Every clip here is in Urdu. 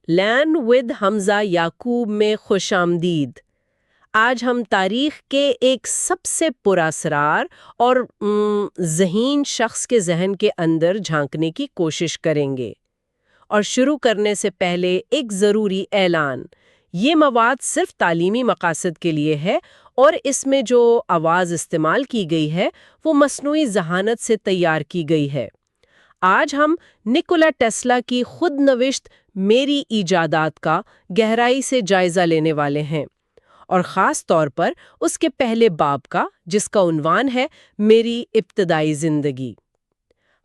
لین ود حمزہ یعقوب میں خوش آمدید۔ آج ہم تاریخ کے ایک سب سے پراسرار اور ذہین شخص کے ذہن کے اندر جھانکنے کی کوشش کریں گے۔ اور شروع کرنے سے پہلے ایک ضروری اعلان۔ یہ مواد صرف تعلیمی مقاصد کے لیے ہے اور اس میں جو آواز استعمال کی گئی ہے وہ مصنوعی ذہانت سے تیار کی گئی ہے۔ آج ہم نکولا ٹیسلا کی خود نوشت میری ایجادات کا گہرائی سے جائزہ لینے والے ہیں، اور خاص طور پر اس کے پہلے باب کا، جس کا عنوان ہے میری ابتدائی زندگی۔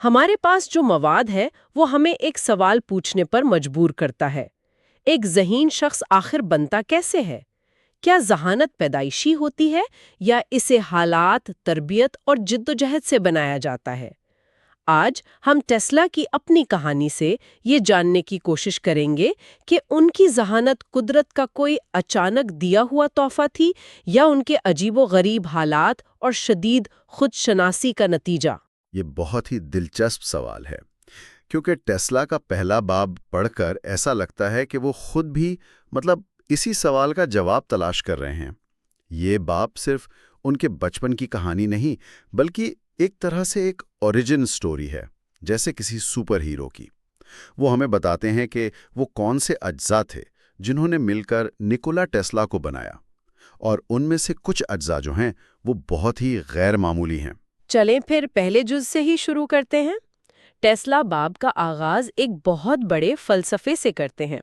ہمارے پاس جو مواد ہے وہ ہمیں ایک سوال پوچھنے پر مجبور کرتا ہے۔ ایک ذہین شخص آخر بنتا کیسے ہے؟ کیا ذہانت پیدائشی ہوتی ہے یا اسے حالات، تربیت اور جدوجہد سے بنایا جاتا ہے؟ آج ہم ٹیسلا کی اپنی کہانی سے یہ جاننے کی کوشش کریں گے کہ ان کی ذہانت قدرت کا کوئی اچانک دیا ہوا تحفہ تھی یا ان کے عجیب و غریب حالات اور شدید خود شناسی کا نتیجہ۔ یہ بہت ہی دلچسپ سوال ہے، کیونکہ ٹیسلا کا پہلا باب پڑھ کر ایسا لگتا ہے کہ وہ خود بھی اسی سوال کا جواب تلاش کر رہے ہیں۔ یہ باب صرف ان کے بچپن کی کہانی نہیں، بلکہ ایک طرح سے ایک اوریجن سٹوری ہے، جیسے کسی سپر ہیرو کی۔ وہ ہمیں بتاتے ہیں کہ وہ کون سے اجزاء تھے جنہوں نے مل کر نکولا ٹیسلا کو بنایا، اور ان میں سے کچھ اجزاء جو ہیں وہ بہت ہی غیر معمولی ہیں۔ چلیں پھر پہلے جز سے ہی شروع کرتے ہیں۔ ٹیسلا باب کا آغاز ایک بہت بڑے فلسفے سے کرتے ہیں۔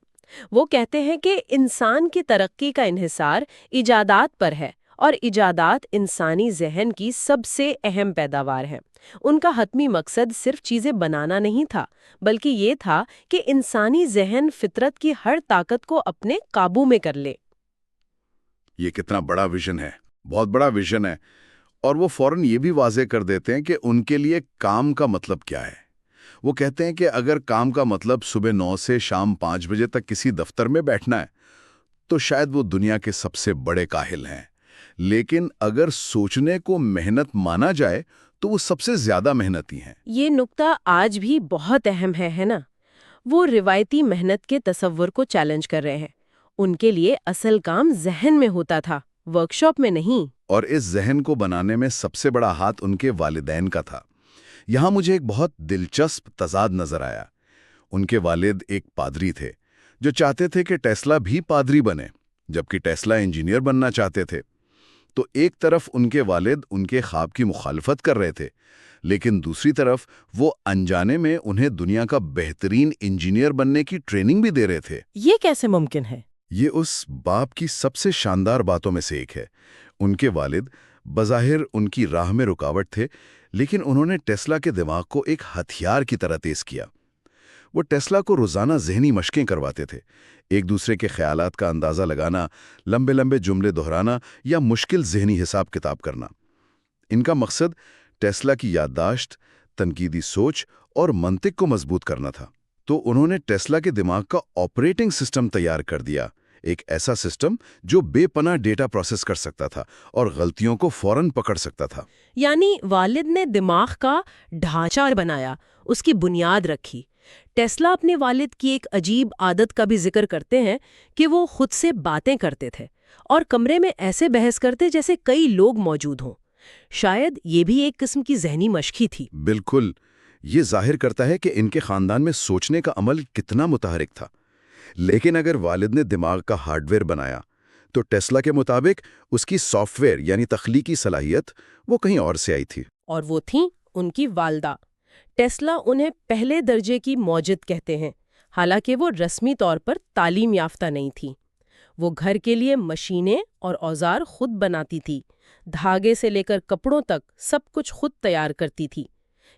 وہ کہتے ہیں کہ انسان کی ترقی کا انحصار ایجادات پر ہے، اور ایجادات انسانی ذہن کی سب سے اہم پیداوار ہیں۔ ان کا حتمی مقصد صرف چیزیں بنانا نہیں تھا، بلکہ یہ تھا کہ انسانی ذہن فطرت کی ہر طاقت کو اپنے قابو میں کر لے۔ یہ کتنا بڑا ویژن ہے، بہت بڑا ویژن ہے، اور وہ فوراً یہ بھی واضح کر دیتے ہیں کہ ان کے لیے کام کا مطلب کیا ہے۔ وہ کہتے ہیں کہ اگر کام کا مطلب صبح 9 سے شام 5 بجے تک کسی دفتر میں بیٹھنا ہے تو شاید وہ دنیا کے سب سے بڑے کاہل ہیں، لیکن اگر سوچنے کو محنت مانا جائے تو وہ سب سے زیادہ محنتی ہیں۔ یہ نقطہ آج بھی بہت اہم ہے نا؟ وہ روایتی محنت کے تصور کو چیلنج کر رہے ہیں۔ ان کے لیے اصل کام ذہن میں ہوتا تھا، ورکشاپ میں نہیں۔ اور اس ذہن کو بنانے میں سب سے بڑا ہاتھ ان کے والدین کا تھا۔ یہاں مجھے ایک بہت دلچسپ تضاد نظر آیا۔ ان کے والد ایک پادری تھے جو چاہتے تھے کہ ٹیسلا بھی پادری بنے، جبکہ ٹیسلا انجینئر بننا چاہتے تھے۔ تو ایک طرف ان کے والد ان کے خواب کی مخالفت کر رہے تھے، لیکن دوسری طرف وہ انجانے میں انہیں دنیا کا بہترین انجینئر بننے کی ٹریننگ بھی دے رہے تھے۔ یہ کیسے ممکن ہے؟ یہ اس باپ کی سب سے شاندار باتوں میں سے ایک ہے۔ ان کے والد بظاہر ان کی راہ میں رکاوٹ تھے، لیکن انہوں نے ٹیسلا کے دماغ کو ایک ہتھیار کی طرح تیز کیا۔ وہ ٹیسلا کو روزانہ ذہنی مشقیں کرواتے تھے، ایک دوسرے کے خیالات کا اندازہ لگانا، لمبے لمبے جملے دہرانا یا مشکل ذہنی حساب کتاب کرنا۔ ان کا مقصد ٹیسلا کی یادداشت، تنقیدی سوچ اور منطق کو مضبوط کرنا تھا۔ تو انہوں نے ٹیسلا کے دماغ کا آپریٹنگ سسٹم تیار کر دیا، ایک ایسا سسٹم جو بے پناہ ڈیٹا پروسیس کر سکتا تھا اور غلطیوں کو فوراً پکڑ سکتا تھا۔ یعنی والد نے دماغ کا ڈھانچہ بنایا، اس کی بنیاد رکھی۔ ٹیسلا اپنے والد کی ایک عجیب عادت کا بھی ذکر کرتے ہیں کہ وہ خود سے باتیں کرتے تھے اور کمرے میں ایسے بحث کرتے جیسے کئی لوگ موجود ہوں۔ شاید یہ بھی ایک قسم کی ذہنی مشق ہی تھی۔ بالکل، یہ ظاہر کرتا ہے کہ ان کے خاندان میں سوچنے کا عمل کتنا متحرک تھا۔ لیکن اگر والد نے دماغ کا ہارڈ ویئر بنایا تو ٹیسلا کے مطابق اس کی سافٹ ویئر یعنی تخلیقی صلاحیت وہ کہیں اور سے آئی تھی، اور وہ تھیں ان کی والدہ۔ ٹیسلا انہیں پہلے درجے کی موجد کہتے ہیں، حالانکہ وہ رسمی طور پر تعلیم یافتہ نہیں تھی۔ وہ گھر کے لیے مشینیں اور اوزار خود بناتی تھی، دھاگے سے لے کر کپڑوں تک سب کچھ خود تیار کرتی تھی۔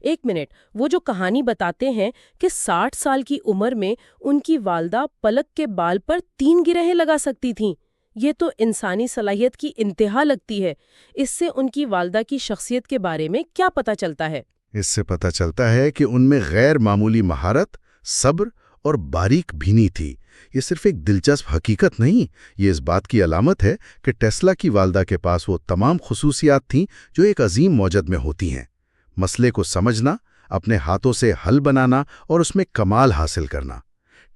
ایک منٹ، وہ جو کہانی بتاتے ہیں کہ 60 سال کی عمر میں ان کی والدہ پلک کے بال پر 3 گرہیں لگا سکتی تھیں، یہ تو انسانی صلاحیت کی انتہا لگتی ہے۔ اس سے ان کی والدہ کی شخصیت کے بارے میں کیا پتہ چلتا ہے؟ اس سے پتہ چلتا ہے کہ ان میں غیر معمولی مہارت، صبر اور باریک بینی تھی۔ یہ صرف ایک دلچسپ حقیقت نہیں، یہ اس بات کی علامت ہے کہ ٹیسلا کی والدہ کے پاس وہ تمام خصوصیات تھیں جو ایک عظیم موجد میں ہوتی ہیں: مسئلے کو سمجھنا، اپنے ہاتھوں سے حل بنانا اور اس میں کمال حاصل کرنا۔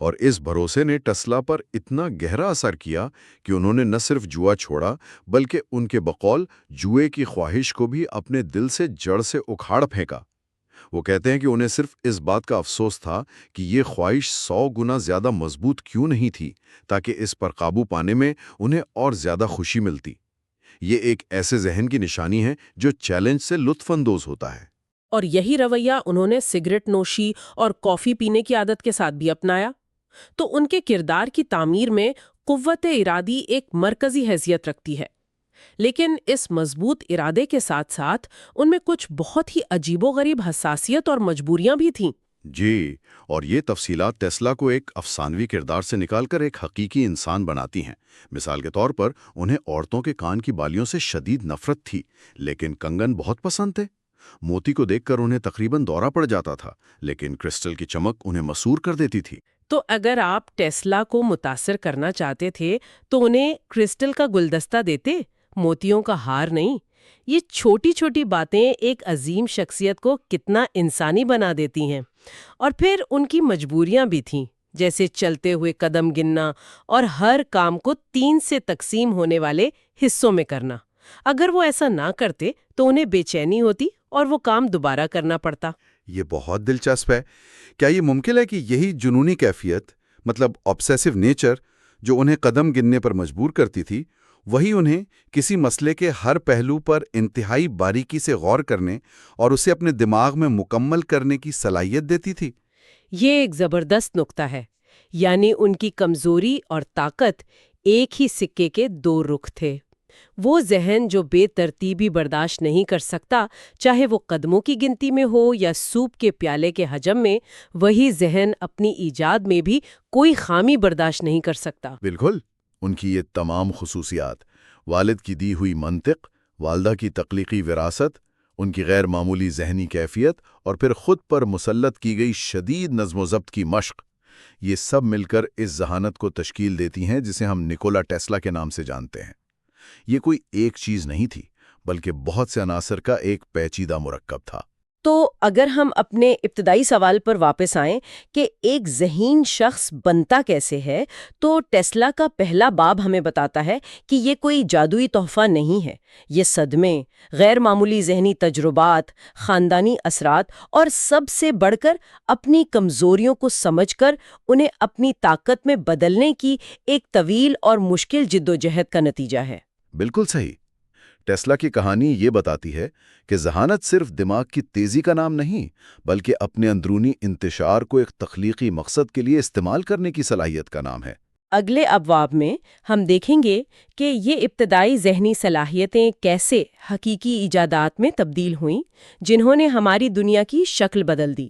اور اس بھروسے نے ٹیسلا پر اتنا گہرا اثر کیا کہ انہوں نے نہ صرف جوا چھوڑا بلکہ ان کے بقول جوئے کی خواہش کو بھی اپنے دل سے جڑ سے اکھاڑ پھینکا۔ وہ کہتے ہیں کہ انہیں صرف اس بات کا افسوس تھا کہ یہ خواہش 100 گنا زیادہ مضبوط کیوں نہیں تھی تاکہ اس پر قابو پانے میں انہیں اور زیادہ خوشی ملتی۔ یہ ایک ایسے ذہن کی نشانی ہے جو چیلنج سے لطف اندوز ہوتا ہے۔ اور یہی رویہ انہوں نے سگریٹ نوشی اور کافی پینے کی عادت کے ساتھ بھی اپنایا۔ تو ان کے کردار کی تعمیر میں قوت ارادی ایک مرکزی حیثیت رکھتی ہے، لیکن اس مضبوط ارادے کے ساتھ ساتھ ان میں کچھ بہت ہی عجیب و غریب حساسیت اور مجبوریاں بھی تھیں۔ جی، اور یہ تفصیلات ٹیسلا کو ایک افسانوی کردار سے نکال کر ایک حقیقی انسان بناتی ہیں۔ مثال کے طور پر انہیں عورتوں کے کان کی بالیوں سے شدید نفرت تھی، لیکن کنگن بہت پسند تھے۔ موتی کو دیکھ کر انہیں تقریباً دورہ پڑ جاتا تھا، لیکن کرسٹل کی چمک انہیں مسحور کر دیتی تھی۔ تو اگر آپ ٹیسلا کو متاثر کرنا چاہتے تھے تو انہیں کرسٹل کا گلدستہ دیتے، موتیوں کا ہار نہیں۔ یہ چھوٹی چھوٹی باتیں ایک عظیم شخصیت کو کتنا انسانی بنا دیتی ہیں۔ اور پھر ان کی مجبوریاں بھی تھیں، جیسے چلتے ہوئے قدم گننا اور ہر کام کو 3 سے تقسیم ہونے والے حصوں میں کرنا۔ اگر وہ ایسا نہ کرتے تو انہیں بے چینی ہوتی اور وہ کام دوبارہ کرنا پڑتا۔ یہ بہت دلچسپ ہے۔ کیا یہ ممکن ہے کہ یہی جنونی کیفیت، مطلب آبسیسو نیچر، جو انہیں قدم گننے پر مجبور کرتی تھی، وہی انہیں کسی مسئلے کے ہر پہلو پر انتہائی باریکی سے غور کرنے اور اسے اپنے دماغ میں مکمل کرنے کی صلاحیت دیتی تھی؟ یہ ایک زبردست نقطہ ہے، یعنی ان کی کمزوری اور طاقت ایک ہی سکے کے 2 رخ تھے۔ وہ ذہن جو بے ترتیبی برداشت نہیں کر سکتا، چاہے وہ قدموں کی گنتی میں ہو یا سوپ کے پیالے کے حجم میں، وہی ذہن اپنی ایجاد میں بھی کوئی خامی برداشت نہیں کر سکتا۔ بالکل، ان کی یہ تمام خصوصیات، والد کی دی ہوئی منطق، والدہ کی تخلیقی وراثت، ان کی غیر معمولی ذہنی کیفیت اور پھر خود پر مسلط کی گئی شدید نظم و ضبط کی مشق، یہ سب مل کر اس ذہانت کو تشکیل دیتی ہیں جسے ہم نکولا ٹیسلا کے نام سے جانتے ہیں۔ یہ کوئی ایک چیز نہیں تھی، بلکہ بہت سے عناصر کا ایک پیچیدہ مرکب تھا۔ تو اگر ہم اپنے ابتدائی سوال پر واپس آئیں کہ ایک ذہین شخص بنتا کیسے ہے، تو ٹیسلا کا پہلا باب ہمیں بتاتا ہے کہ یہ کوئی جادوئی تحفہ نہیں ہے۔ یہ صدمے، غیر معمولی ذہنی تجربات، خاندانی اثرات اور سب سے بڑھ کر اپنی کمزوریوں کو سمجھ کر انہیں اپنی طاقت میں بدلنے کی ایک طویل اور مشکل جدوجہد کا نتیجہ ہے۔ بالکل صحیح۔ ٹیسلا کی کہانی یہ بتاتی ہے کہ ذہانت صرف دماغ کی تیزی کا نام نہیں، بلکہ اپنے اندرونی انتشار کو ایک تخلیقی مقصد کے لیے استعمال کرنے کی صلاحیت کا نام ہے۔ اگلے ابواب میں ہم دیکھیں گے کہ یہ ابتدائی ذہنی صلاحیتیں کیسے حقیقی ایجادات میں تبدیل ہوئیں، جنہوں نے ہماری دنیا کی شکل بدل دی۔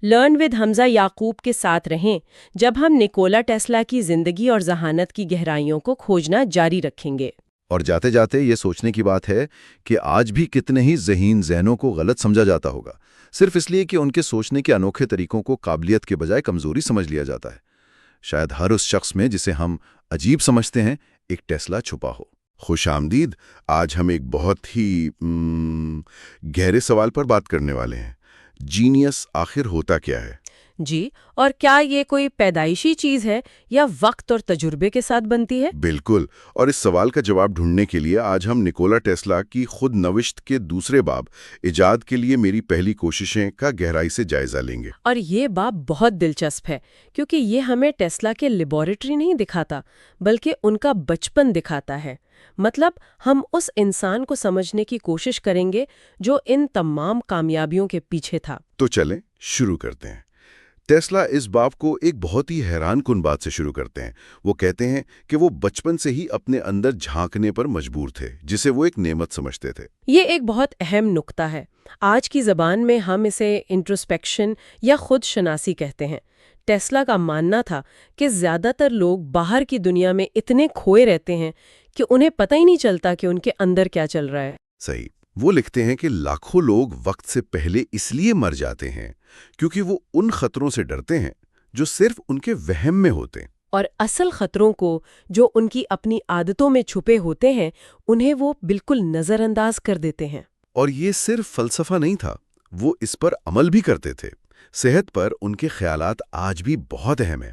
لرن ود حمزہ یعقوب کے ساتھ رہیں جب ہم نکولا ٹیسلا کی زندگی اور ذہانت کی گہرائیوں کو کھوجنا جاری رکھیں گے۔ اور جاتے جاتے یہ سوچنے کی بات ہے کہ آج بھی کتنے ہی ذہین ذہنوں کو غلط سمجھا جاتا ہوگا، صرف اس لیے کہ ان کے سوچنے کے انوکھے طریقوں کو قابلیت کے بجائے کمزوری سمجھ لیا جاتا ہے۔ شاید ہر اس شخص میں جسے ہم عجیب سمجھتے ہیں ایک ٹیسلا چھپا ہو۔ خوش آمدید۔ آج ہم ایک بہت ہی گہرے سوال پر بات کرنے والے ہیں۔ جینیس آخر ہوتا کیا ہے؟ جی، اور کیا یہ کوئی پیدائشی چیز ہے یا وقت اور تجربے کے ساتھ بنتی ہے؟ بالکل، اور اس سوال کا جواب ڈھونڈنے کے لیے آج ہم نکولا ٹیسلا کی خود نوشت کے دوسرے باب، ایجاد کے لیے میری پہلی کوششیں، کا گہرائی سے جائزہ لیں گے۔ اور یہ باب بہت دلچسپ ہے کیونکہ یہ ہمیں ٹیسلا کے لیبارٹری نہیں دکھاتا، بلکہ ان کا بچپن دکھاتا ہے۔ مطلب ہم اس انسان کو سمجھنے کی کوشش کریں گے جو ان تمام کامیابیوں کے پیچھے تھا۔ تو چلیں شروع کرتے ہیں۔ ٹیسلا اس باب کو ایک بہت ہی حیران کن بات سے شروع کرتے ہیں۔ وہ کہتے ہیں کہ وہ بچپن سے ہی اپنے اندر جھانکنے پر مجبور تھے، جسے وہ ایک نعمت سمجھتے تھے۔ یہ ایک بہت اہم نقطہ ہے۔ آج کی زبان میں ہم اسے انٹروسپیکشن یا خود شناسی کہتے ہیں۔ ٹیسلا کا ماننا تھا کہ زیادہ تر لوگ باہر کی دنیا میں اتنے کھوئے رہتے ہیں کہ انہیں پتہ ہی نہیں چلتا کہ ان کے اندر کیا چل رہا ہے۔ صحیح۔ وہ لکھتے ہیں کہ لاکھوں لوگ وقت سے پہلے اس لیے مر جاتے ہیں کیونکہ وہ ان خطروں سے ڈرتے ہیں جو صرف ان کے وہم میں ہوتے ہیں، اور اصل خطروں کو جو ان کی اپنی عادتوں میں چھپے ہوتے ہیں انہیں وہ بالکل نظر انداز کر دیتے ہیں۔ اور یہ صرف فلسفہ نہیں تھا، وہ اس پر عمل بھی کرتے تھے۔ صحت پر ان کے خیالات آج بھی بہت اہم ہیں۔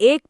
1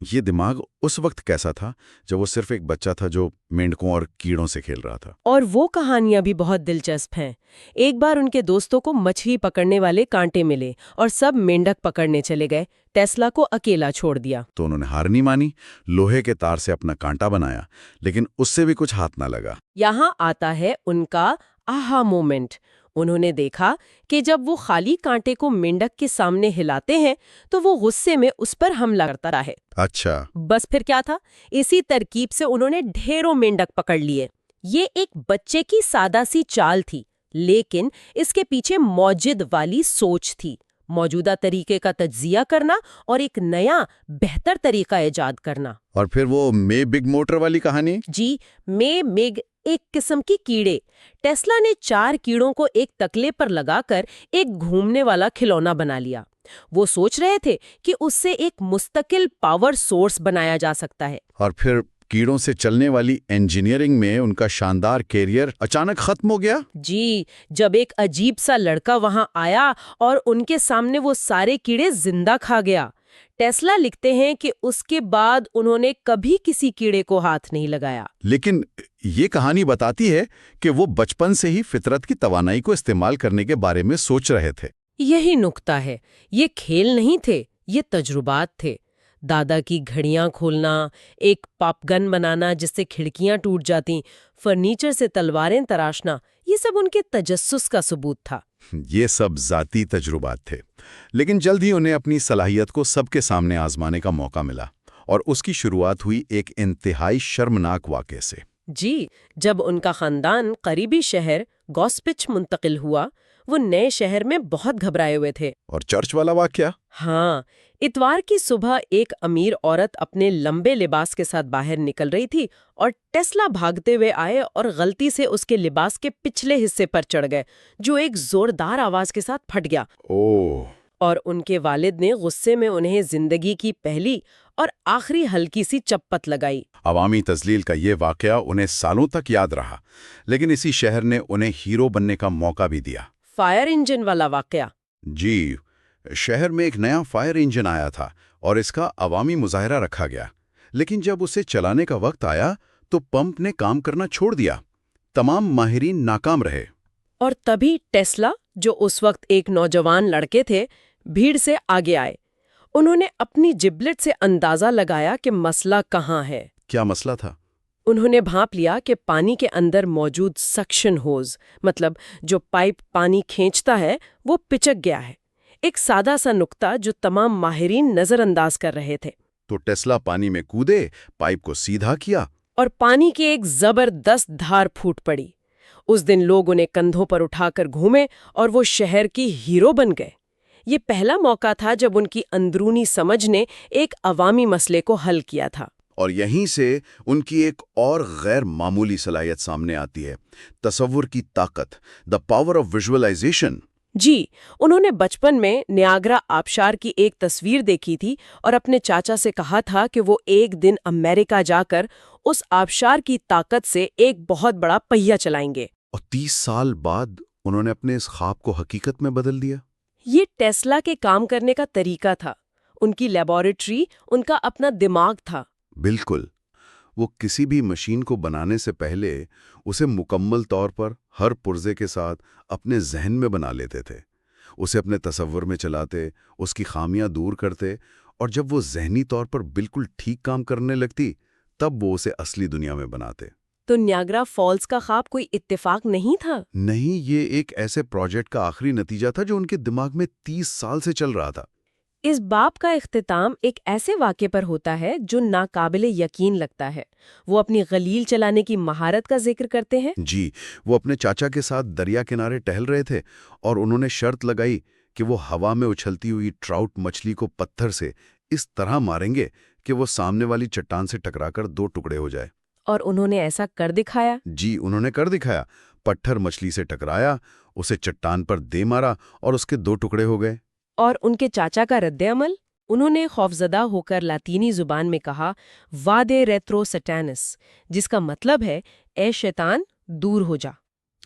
یہ دماغ اس وقت کیسا تھا جب وہ صرف ایک بچہ تھا جو مینڈکوں اور کیڑوں سے کھیل رہا تھا؟ اور وہ کہانیاں بھی بہت دلچسپ ہیں۔ ایک بار ان کے دوستوں کو مچھلی پکڑنے والے کانٹے ملے اور سب مینڈک پکڑنے چلے گئے، ٹیسلا کو اکیلا چھوڑ دیا۔ تو انہوں نے ہار نہیں مانی، لوہے کے تار سے اپنا کانٹا بنایا، لیکن اس سے بھی کچھ ہاتھ نہ لگا۔ یہاں آتا ہے ان کا آہا مومنٹ۔ انہوں نے دیکھا کہ جب وہ خالی کانٹے کو مینڈک کے سامنے ہلاتے ہیں تو وہ غصے میں اس پر حملہ کرتا رہے۔ اچھا، بس پھر کیا تھا، اسی ترکیب سے انہوں نے ڈھیروں مینڈک پکڑ لیے۔ یہ ایک بچے کی سادہ سی چال تھی، لیکن اس کے پیچھے موجد والی سوچ تھی، موجودہ طریقے کا تجزیہ کرنا اور ایک نیا بہتر طریقہ ایجاد کرنا۔ اور پھر وہ مے بگ موٹر والی کہانی؟ جی، مگ ایک قسم کی کیڑے۔ ٹیسلا نے 4 کیڑوں کو ایک تکلے پر لگا کر ایک گھومنے والا کھلونا بنا لیا۔ وہ سوچ رہے تھے کہ اس سے ایک مستقل پاور سورس بنایا جا سکتا ہے۔ اور پھر کیڑوں سے چلنے والی انجینئرنگ میں ان کا شاندار کیریئر اچانک ختم ہو گیا؟ جی، جب ایک عجیب سا لڑکا وہاں آیا اور ان کے سامنے وہ سارے کیڑے زندہ کھا گیا۔ ٹیسلا لکھتے ہیں کہ اس کے بعد انہوں نے کبھی کسی کیڑے کو ہاتھ نہیں لگایا۔ لیکن یہ کہانی بتاتی ہے کہ وہ بچپن سے ہی فطرت کی توانائی کو استعمال کرنے کے بارے میں سوچ رہے تھے۔ یہی نکتہ ہے، یہ کھیل نہیں تھے، یہ تجربات تھے۔ دادا کی گھڑیاں کھولنا، ایک پاپ گن بنانا جس سے کھڑکیاں ٹوٹ جاتیں، فرنیچر سے تلواریں تراشنا، یہ سب ان کے تجسس کا ثبوت تھا۔ یہ سب ذاتی تجربات تھے، لیکن جلد ہی انہیں اپنی صلاحیت کو سب کے سامنے آزمانے کا موقع ملا، اور اس کی شروعات ہوئی ایک انتہائی شرمناک واقعے سے۔ جی، جب ان کا خاندان قریبی شہر گوسپچ منتقل ہوا، وہ نئے شہر میں بہت گھبرائے ہوئے تھے۔ اور چرچ والا واقعہ؟ ہاں، اتوار کی صبح ایک امیر عورت اپنے لمبے لباس کے ساتھ باہر نکل رہی تھی اور ٹیسلا بھاگتے ہوئے آئے اور غلطی سے اس کے لباس کے پچھلے حصے پر چڑھ گئے، جو ایک زوردار آواز کے ساتھ پھٹ گیا۔ اوہ! اور ان کے والد نے غصے میں انہیں زندگی کی پہلی اور آخری ہلکی سی چپت لگائی۔ عوامی تذلیل کا یہ واقعہ انہیں سالوں تک یاد رہا، لیکن اسی شہر نے انہیں ہیرو بننے کا موقع بھی دیا۔ فائر انجن والا واقعہ؟ جی، شہر میں ایک نیا فائر انجن آیا تھا اور اس کا عوامی مظاہرہ رکھا گیا، لیکن جب اسے چلانے کا وقت آیا تو پمپ نے کام کرنا چھوڑ دیا۔ تمام ماہرین ناکام رہے۔ اور تبھی ٹیسلا، جو اس وقت ایک نوجوان لڑکے تھے، بھیڑ سے آگے آئے۔ انہوں نے اپنی جبلٹ سے اندازہ لگایا کہ مسئلہ کہاں ہے۔ کیا مسئلہ تھا؟ انہوں نے بھانپ لیا کہ پانی کے اندر موجود سکشن ہوز، مطلب جو پائپ پانی کھینچتا ہے، وہ پچک گیا ہے۔ ایک سادہ سا نکتہ جو تمام ماہرین نظر انداز کر رہے تھے۔ تو ٹیسلا پانی میں کودے، پائپ کو سیدھا کیا، اور پانی کی ایک زبردست دھار پھوٹ پڑی۔ اس دن لوگ انہیں کندھوں پر اٹھا کر گھومے اور وہ شہر کی ہیرو بن گئے۔ یہ پہلا موقع تھا جب ان کی اندرونی سمجھ نے ایک عوامی مسئلے کو حل کیا تھا۔ اور یہیں سے ان کی ایک اور غیر معمولی صلاحیت سامنے آتی ہے، تصور کی طاقت، the power of visualization۔ جی، انہوں نے بچپن میں نیاگرا آبشار کی ایک تصویر دیکھی تھی اور اپنے چاچا سے کہا تھا کہ وہ ایک دن امریکہ جا کر اس آبشار کی طاقت سے ایک بہت بڑا پہیہ چلائیں گے۔ اور 30 سال بعد انہوں نے اپنے اس خواب کو حقیقت میں بدل دیا۔ یہ ٹیسلا کے کام کرنے کا طریقہ تھا، ان کی لیبارٹری، ان کا اپنا دماغ تھا۔ بالکل، وہ کسی بھی مشین کو بنانے سے پہلے اسے مکمل طور پر ہر پرزے کے ساتھ اپنے ذہن میں بنا لیتے تھے، اسے اپنے تصور میں چلاتے، اس کی خامیاں دور کرتے، اور جب وہ ذہنی طور پر بالکل ٹھیک کام کرنے لگتی تب وہ اسے اصلی دنیا میں بناتے۔ تو نیاگرا فالز کا خواب کوئی اتفاق نہیں تھا؟ نہیں، یہ ایک ایسے پروجیکٹ کا آخری نتیجہ تھا جو ان کے دماغ میں 30 سال سے چل رہا تھا۔ اس باب کا اختتام ایک ایسے واقعے پر ہوتا ہے جو ناقابل یقین لگتا ہے۔ وہ اپنی غلیل چلانے کی مہارت کا ذکر کرتے ہیں۔ جی، وہ اپنے چاچا کے ساتھ دریا کنارے ٹہل رہے تھے اور انہوں نے شرط لگائی کہ وہ ہوا میں اچھلتی ہوئی ٹراؤٹ مچھلی کو پتھر سے اس طرح ماریں گے کہ وہ سامنے والی چٹان سے ٹکرا کر 2 ٹکڑے ہو جائے۔ اور انہوں نے ایسا کر دکھایا؟ جی، انہوں نے کر دکھایا۔ پتھر مچھلی سے ٹکرایا، اسے چٹان پر دے مارا اور اس کے 2 ٹکڑے ہو گئے۔ اور ان کے چاچا کا رد عمل؟ انہوں نے خوفزدہ ہو کر لاطینی زبان میں کہا واڈے ریترو سٹانس، جس کا مطلب ہے اے شیطان دور ہو جا۔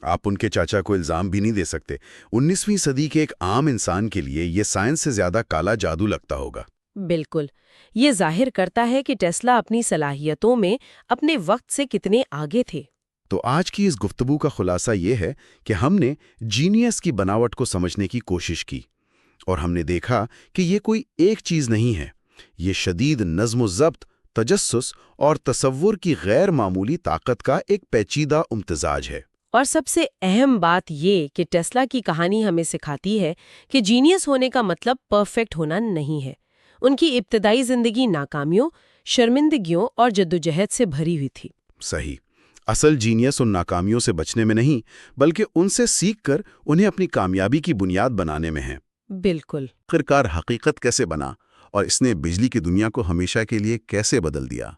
آپ ان کے چاچا کو الزام بھی نہیں دے سکتے۔ 19ویں صدی کے ایک عام انسان کے لیے یہ سائنس سے زیادہ کالا جادو لگتا ہوگا۔ بالکل، یہ ظاہر کرتا ہے کہ ٹیسلا اپنی صلاحیتوں میں اپنے وقت سے کتنے آگے تھے۔ تو آج کی اس گفتگو کا خلاصہ یہ ہے کہ ہم نے جینیس کی بناوٹ کو سمجھنے کی کوشش کی، اور ہم نے دیکھا کہ یہ کوئی ایک چیز نہیں ہے، یہ شدید نظم و ضبط، تجسس اور تصور کی غیر معمولی طاقت کا ایک پیچیدہ امتزاج ہے۔ اور سب سے اہم بات یہ کہ ٹیسلا کی کہانی ہمیں سکھاتی ہے کہ جینیس ہونے کا مطلب پرفیکٹ ہونا نہیں ہے۔ ان کی ابتدائی زندگی ناکامیوں، شرمندگیوں اور جدوجہد سے بھری ہوئی تھی۔ صحیح۔ اصل جینیس ان ناکامیوں سے بچنے میں نہیں، بلکہ ان سے سیکھ کر انہیں اپنی کامیابی کی بنیاد بنانے میں ہے۔ بالکل۔ آخرکار حقیقت کیسے بنا، اور اس نے بجلی کی دنیا کو ہمیشہ کے لیے کیسے بدل دیا؟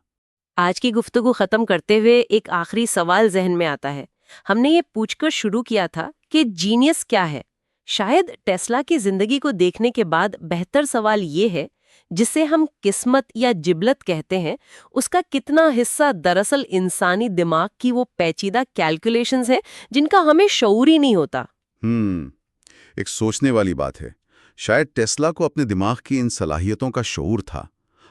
آج کی گفتگو ختم کرتے ہوئے ایک آخری سوال ذہن میں آتا ہے۔ ہم نے یہ پوچھ کر شروع کیا تھا کہ جینیس کیا ہے؟ شاید ٹیسلا کی زندگی کو دیکھنے کے بعد بہتر سوال یہ ہے، جسے ہم قسمت یا جبلت کہتے ہیں، اس کا کتنا حصہ دراصل انسانی دماغ کی وہ پیچیدہ کیلکولیشنز ہیں جن کا ہمیں شعور ہی نہیں ہوتا۔ ایک سوچنے والی بات ہے۔ شاید ٹیسلا کو اپنے دماغ کی ان صلاحیتوں کا شعور تھا،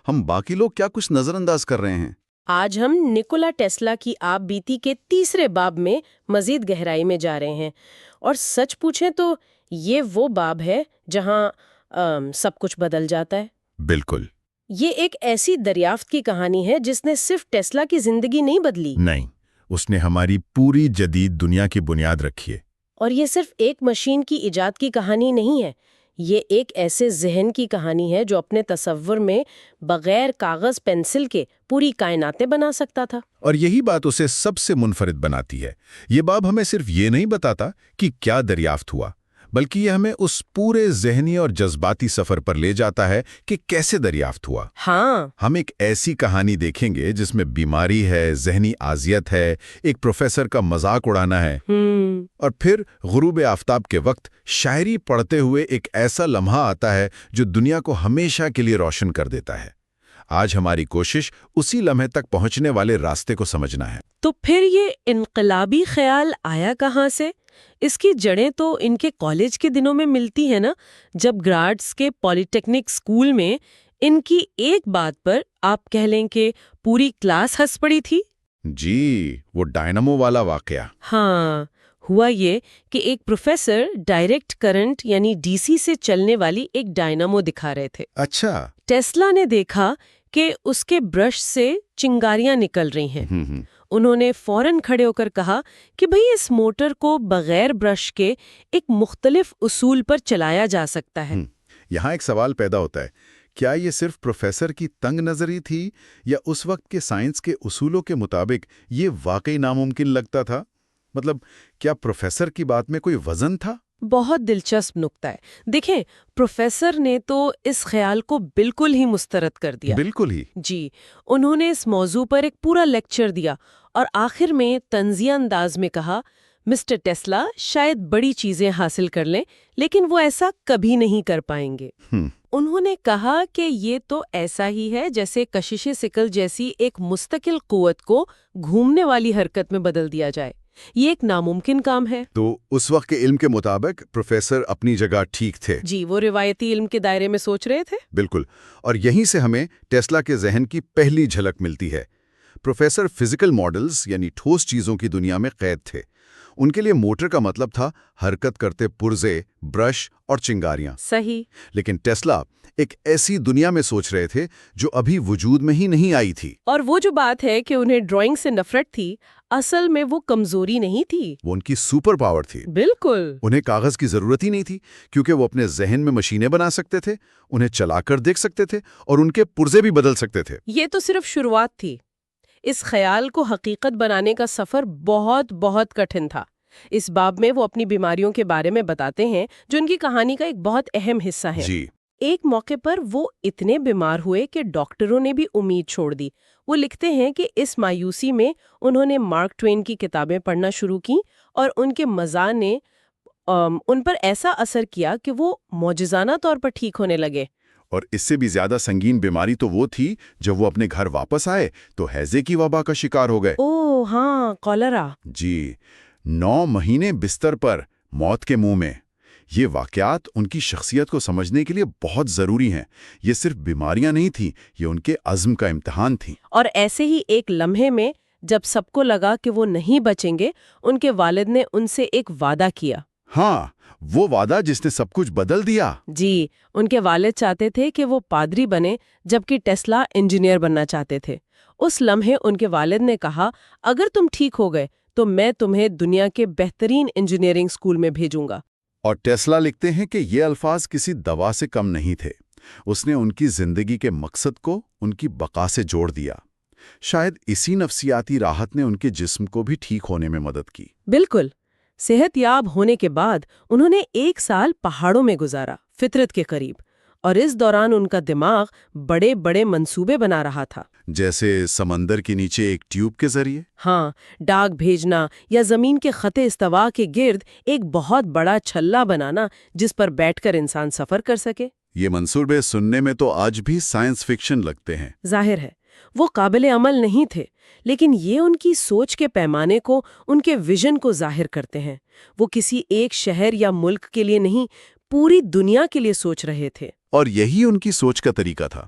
ہم باقی لوگ کیا کچھ نظر انداز کر رہے ہیں؟ آج ہم نکولا ٹیسلا کی آپ بیتی کے تیسرے باب میں مزید گہرائی میں جا رہے ہیں، اور سچ پوچھیں تو یہ وہ باب ہے جہاں سب کچھ بدل جاتا ہے۔ بالکل۔ یہ ایک ایسی دریافت کی کہانی ہے جس نے صرف ٹیسلا کی زندگی نہیں بدلی، نہیں، اس نے ہماری پوری جدید دنیا کی بنیاد رکھی ہے۔ اور یہ صرف ایک مشین کی ایجاد کی کہانی نہیں ہے، یہ ایک ایسے ذہن کی کہانی ہے جو اپنے تصور میں بغیر کاغذ پینسل کے پوری کائناتیں بنا سکتا تھا۔ اور یہی بات اسے سب سے منفرد بناتی ہے۔ یہ باب ہمیں صرف یہ نہیں بتاتا کہ کیا دریافت ہوا، بلکہ یہ ہمیں اس پورے ذہنی اور جذباتی سفر پر لے جاتا ہے کہ کیسے دریافت ہوا۔ ہاں، ہم ایک ایسی کہانی دیکھیں گے جس میں بیماری ہے، ذہنی اذیت ہے، ایک پروفیسر کا مذاق اڑانا ہے، اور پھر غروب آفتاب کے وقت شاعری پڑھتے ہوئے ایک ایسا لمحہ آتا ہے جو دنیا کو ہمیشہ کے لیے روشن کر دیتا ہے۔ آج ہماری کوشش اسی لمحے تک پہنچنے والے راستے کو سمجھنا ہے۔ تو پھر یہ انقلابی خیال آیا کہاں سے؟ اس کی جڑیں تو ان کے کالج کے دنوں میں ملتی ہیں نا، جب گراڈز کے پولی ٹیکنک اسکول میں ان کی ایک بات پر آپ کہہ لیں کہ پوری کلاس ہنس پڑی تھی۔ جی، وہ ڈائنامو والا واقعہ۔ ہاں، ہوا یہ کہ ایک پروفیسر ڈائریکٹ کرنٹ یعنی ڈی سی سے چلنے والی ایک ڈائنامو دکھا رہے تھے۔ اچھا۔ ٹیسلا نے دیکھا کہ اس کے برش سے چنگاریاں نکل رہی ہیں۔ انہوں نے فوراً کھڑے ہو کر کہا کہ بھئی اس موٹر کو بغیر برش کے ایک مختلف اصول پر چلایا جا سکتا ہے۔ یہاں ایک سوال پیدا ہوتا ہے، کیا یہ صرف پروفیسر کی تنگ نظری تھی، یا اس وقت کے سائنس کے اصولوں کے مطابق یہ واقعی ناممکن لگتا تھا؟ مطلب کیا پروفیسر کی بات میں کوئی وزن تھا؟ بہت دلچسپ نکتہ ہے۔ دیکھیں، پروفیسر نے تو اس خیال کو بالکل ہی مسترد کر دیا۔ بالکل ہی۔ جی، انہوں نے اس موضوع پر ایک پورا لیکچر دیا اور آخر میں طنزیہ انداز میں کہا، مسٹر ٹیسلا شاید بڑی چیزیں حاصل کر لیں لیکن وہ ایسا کبھی نہیں کر پائیں گے۔ انہوں نے کہا کہ یہ تو ایسا ہی ہے جیسے کشش سکل جیسی ایک مستقل قوت کو گھومنے والی حرکت میں بدل دیا جائے، یہ ایک ناممکن کام ہے۔ تو اس وقت کے علم کے مطابق پروفیسر اپنی جگہ ٹھیک تھے۔ جی، وہ روایتی علم کے دائرے میں سوچ رہے تھے۔ بالکل، اور یہیں سے ہمیں ٹیسلا کے ذہن کی پہلی جھلک ملتی ہے۔ پروفیسر فزیکل ماڈلز یعنی ٹھوس چیزوں کی دنیا میں قید تھے۔ ان کے لیے موٹر کا مطلب تھا حرکت کرتے پرزے، برش اور چنگاریاں۔ صحیح۔ لیکن ٹیسلا ایک ایسی دنیا میں سوچ رہے تھے جو ابھی وجود میں ہی نہیں آئی تھی۔ اور وہ جو بات ہے کہ انہیں ڈرائنگ سے نفرت تھی، اصل میں وہ کمزوری نہیں تھی، وہ ان کی سپر پاور تھی۔ بالکل۔ انہیں کاغذ کی ضرورت ہی نہیں تھی، کیونکہ وہ اپنے ذہن میں مشینیں بنا سکتے تھے، انہیں چلا کر دیکھ سکتے تھے اور ان کے پرزے بھی بدل سکتے تھے۔ یہ تو صرف شروعات تھی۔ اس خیال کو حقیقت بنانے کا سفر بہت بہت کٹھن تھا۔ اس باب میں وہ اپنی بیماریوں کے بارے میں بتاتے ہیں جو ان کی کہانی کا ایک بہت اہم حصہ ہے۔ جی۔ ایک موقع پر وہ اتنے بیمار ہوئے کہ ڈاکٹروں نے بھی امید چھوڑ دی۔ وہ لکھتے ہیں کہ اس مایوسی میں انہوں نے مارک ٹوین کی کتابیں پڑھنا شروع کی اور ان کے مزاح نے ان پر ایسا اثر کیا کہ وہ معجزانہ طور پر ٹھیک ہونے لگے۔ اور اس سے بھی زیادہ سنگین بیماری تو وہ تھی جب وہ اپنے گھر واپس آئے تو ہیضے کی وبا کا شکار ہو گئے۔ اوہ ہاں، کالرا۔ جی، 9 مہینے بستر پر، موت کے منہ میں۔ یہ واقعات ان کی شخصیت کو سمجھنے کے لیے بہت ضروری ہیں۔ یہ صرف بیماریاں نہیں تھیں، یہ ان کے عزم کا امتحان تھیں۔ اور ایسے ہی ایک لمحے میں جب سب کو لگا کہ وہ نہیں بچیں گے، ان کے والد نے ان سے ایک وعدہ کیا۔ ہاں، وہ وعدہ جس نے سب کچھ بدل دیا۔ جی، ان کے والد چاہتے تھے کہ وہ پادری بنے، جبکہ ٹیسلا انجینئر بننا چاہتے تھے۔ اس لمحے ان کے والد نے کہا، اگر تم ٹھیک ہو گئے تو میں تمہیں دنیا کے بہترین انجینئرنگ اسکول میں بھیجوں گا۔ اور ٹیسلا لکھتے ہیں کہ یہ الفاظ کسی دوا سے کم نہیں تھے۔ اس نے ان کی زندگی کے مقصد کو ان کی بقا سے جوڑ دیا۔ شاید اسی نفسیاتی راحت نے ان کے جسم کو بھی ٹھیک ہونے میں مدد کی۔ بالکل۔ صحت یاب ہونے کے بعد انہوں نے 1 سال پہاڑوں میں گزارا، فطرت کے قریب، اور اس دوران ان کا دماغ بڑے بڑے منصوبے بنا رہا تھا۔ جیسے سمندر کے نیچے ایک ٹیوب کے ذریعے؟ ہاں، ڈاک بھیجنا یا زمین کے خط استوا کے گرد ایک بہت بڑا چھلا بنانا جس پر بیٹھ کر انسان سفر کر سکے۔ یہ منصوبے سننے میں تو آج بھی سائنس فکشن لگتے ہیں۔ ظاہر ہے وہ قابل عمل نہیں تھے، لیکن یہ ان کی سوچ کے پیمانے کو، ان کے ویژن کو ظاہر کرتے ہیں۔ وہ کسی ایک شہر یا ملک کے لیے نہیں، پوری دنیا کے لیے سوچ رہے تھے۔ اور یہی ان کی سوچ کا طریقہ تھا۔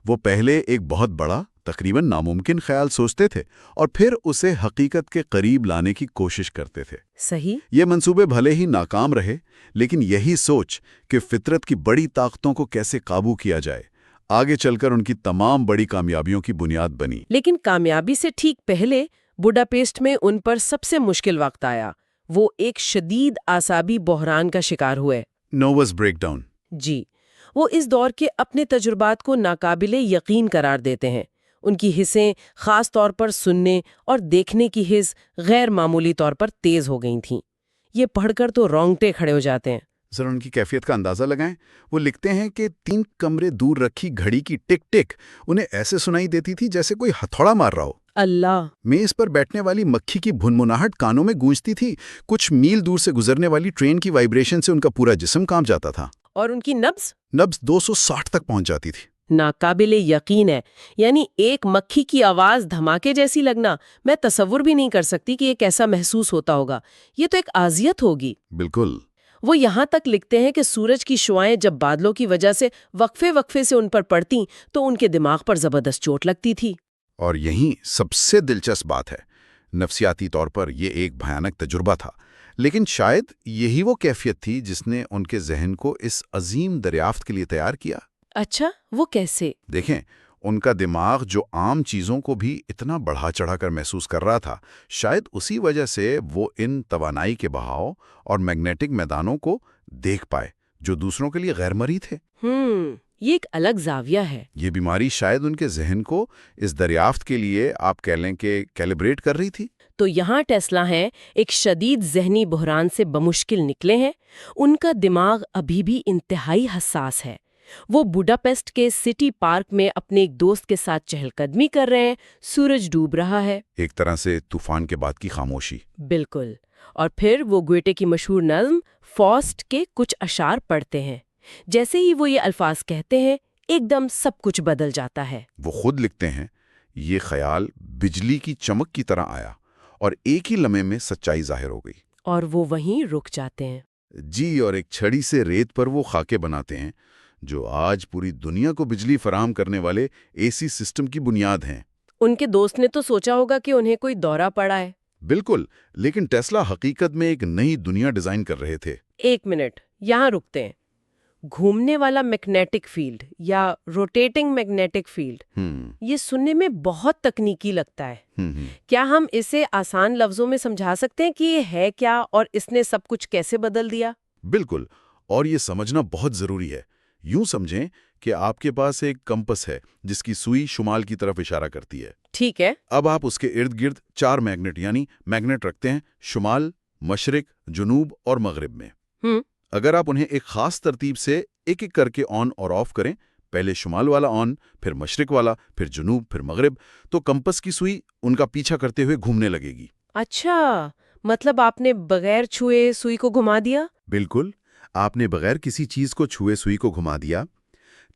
وہ پہلے ایک بہت بڑا، تقریباً ناممکن خیال سوچتے تھے اور پھر اسے حقیقت کے قریب لانے کی کوشش کرتے تھے۔ صحیح۔ یہ منصوبے بھلے ہی ناکام رہے، لیکن یہی سوچ کہ فطرت کی بڑی طاقتوں کو کیسے قابو کیا جائے، آگے چل کر ان کی تمام بڑی کامیابیوں کی بنیاد بنی۔ لیکن کامیابی سے ٹھیک پہلے بڈاپیسٹ میں ان پر سب سے مشکل وقت آیا۔ وہ ایک شدید اعصابی بحران کا شکار ہوئے۔ Nervous break down. جی، وہ اس دور کے اپنے تجربات کو ناقابل یقین قرار دیتے ہیں۔ ان کی حسیں، خاص طور پر سننے اور دیکھنے کی حس، غیر معمولی طور پر تیز ہو گئی تھیں۔ یہ پڑھ کر تو رونگٹے کھڑے ہو جاتے ہیں۔ ذرا ان کی کیفیت کا اندازہ لگائیں۔ وہ لکھتے ہیں کہ 3 کمرے دور رکھی گھڑی کی ٹک ٹک انہیں ایسے سنائی دیتی تھی جیسے کوئی ہتھوڑا مار رہا ہو۔ اللہ! میز پر بیٹھنے والی مکھی کی بھنبھناہٹ کانوں میں گونجتی تھی۔ کچھ میل دور سے گزرنے والی ٹرین کی وائبریشن سے ان کا پورا جسم کانپ جاتا تھا۔ اور ان کی نبض 260 تک پہنچ جاتی تھی۔ ناقابل یقین ہے۔ یعنی ایک مکھی کی آواز دھماکے جیسی لگنا، میں تصور بھی نہیں کر سکتی کہ یہ کیسا محسوس ہوتا ہوگا۔ یہ تو ایک اذیت ہوگی۔ بالکل۔ وہ یہاں تک لکھتے ہیں کہ سورج کی شعاعیں جب بادلوں کی وجہ سے وقفے سے ان پر پڑتیں تو ان کے دماغ پر زبردست چوٹ لگتی تھی۔ اور یہیں سب سے دلچسپ بات ہے، نفسیاتی طور پر یہ ایک بھیانک تجربہ تھا، لیکن شاید یہی وہ کیفیت تھی جس نے ان کے ذہن کو اس عظیم دریافت کے لیے تیار کیا۔ اچھا، وہ کیسے؟ دیکھیں، ان کا دماغ جو عام چیزوں کو بھی اتنا بڑھا چڑھا کر محسوس کر رہا تھا، شاید اسی وجہ سے وہ ان توانائی کے بہاؤ اور میگنیٹک میدانوں کو دیکھ پائے جو دوسروں کے لیے غیر مرئی تھے۔ یہ ایک الگ زاویہ ہے۔ یہ بیماری شاید ان کے ذہن کو اس دریافت کے لیے آپ کہہ لیں کہ کیلیبریٹ کر رہی تھی۔ تو یہاں ٹیسلا ہیں، ایک شدید ذہنی بحران سے بمشکل نکلے ہیں۔ ان کا دماغ ابھی بھی انتہائی حساس ہے۔ وہ بوڈاپیسٹ کے سٹی پارک میں اپنے ایک دوست کے ساتھ چہل قدمی کر رہے ہیں، سورج ڈوب رہا ہے۔ ایک طرح سے طوفان کے بعد کی خاموشی۔ بالکل۔ اور پھر وہ گویٹے کی مشہور نظم فاسٹ کے کچھ اشعار پڑھتے ہیں۔ جیسے ہی وہ یہ الفاظ کہتے ہیں، ایک دم سب کچھ بدل جاتا ہے۔ وہ خود لکھتے ہیں، یہ خیال بجلی کی چمک کی طرح آیا اور ایک ہی لمحے میں سچائی ظاہر ہو گئی۔ اور وہ وہیں رک جاتے ہیں۔ جی، اور ایک چھڑی سے ریت پر وہ خاکے بناتے ہیں جو آج پوری دنیا کو بجلی فراہم کرنے والے اے سی سسٹم کی بنیاد ہیں۔ ان کے دوست نے تو سوچا ہوگا کہ انہیں کوئی دورہ پڑا ہے۔ بالکل، لیکن ٹیسلا حقیقت میں ایک نئی دنیا ڈیزائن کر رہے تھے۔ 1 منٹ، یہاں رکتے ہیں۔ گھومنے والا میگنیٹک فیلڈ یا روٹیٹنگ میگنیٹک فیلڈ، یہ سننے میں بہت تکنیکی لگتا ہے۔ کیا ہم اسے آسان لفظوں میں سمجھا سکتے ہیں کہ یہ ہے کیا اور اس نے سب کچھ کیسے بدل دیا؟ بالکل، اور یہ سمجھنا بہت ضروری ہے۔ یوں سمجھیں کہ آپ کے پاس ایک کمپس ہے جس کی سوئی شمال کی طرف اشارہ کرتی ہے۔ ٹھیک ہے۔ اب آپ اس کے ارد گرد 4 میگنیٹ رکھتے ہیں، شمال، مشرق، جنوب اور مغرب میں۔ اگر آپ انہیں ایک خاص ترتیب سے ایک ایک کر کے آن اور آف کریں، پہلے شمال والا آن، پھر مشرق والا، پھر جنوب، پھر مغرب، تو کمپس کی سوئی ان کا پیچھا کرتے ہوئے گھومنے لگے گی۔ اچھا، مطلب آپ نے بغیر چھوئے سوئی کو گھما دیا؟ بالکل، آپ نے بغیر کسی چیز کو چھوئے سوئی کو گھما دیا۔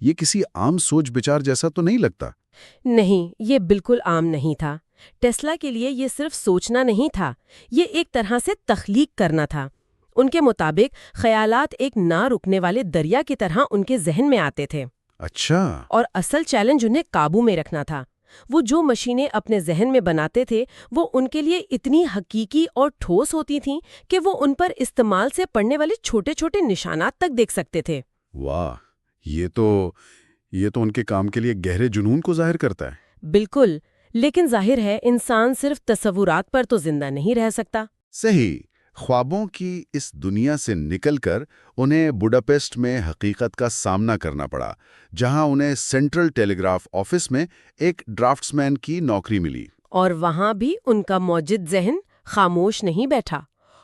یہ کسی عام سوچ بچار جیسا تو نہیں لگتا۔ نہیں، یہ بالکل عام نہیں تھا۔ ٹیسلا کے لیے یہ صرف سوچنا نہیں تھا، یہ ایک طرح سے تخلیق کرنا تھا۔ ان کے مطابق خیالات ایک نہ رکنے والے دریا کی طرح ان کے ذہن میں آتے تھے۔ اچھا۔ اور اصل چیلنج انہیں قابو میں رکھنا تھا۔ وہ جو مشینیں اپنے ذہن میں بناتے تھے وہ ان کے لیے اتنی حقیقی اور ٹھوس ہوتی تھیں کہ وہ ان پر استعمال سے پڑنے والے چھوٹے چھوٹے نشانات تک دیکھ سکتے تھے۔ واہ، یہ تو ان کے کام کے لیے گہرے جنون کو ظاہر کرتا ہے۔ بالکل، لیکن ظاہر ہے انسان صرف تصورات پر تو زندہ نہیں رہ سکتا۔ صحیح۔ خوابوں کی اس دنیا سے نکل کر انہیں بڈاپیسٹ میں حقیقت کا سامنا کرنا پڑا، جہاں انہیں سینٹرل ٹیلی گراف آفس میں ایک ڈرافٹس مین کی نوکری ملی۔ اور وہاں بھی ان کا موجد ذہن خاموش نہیں بیٹھا۔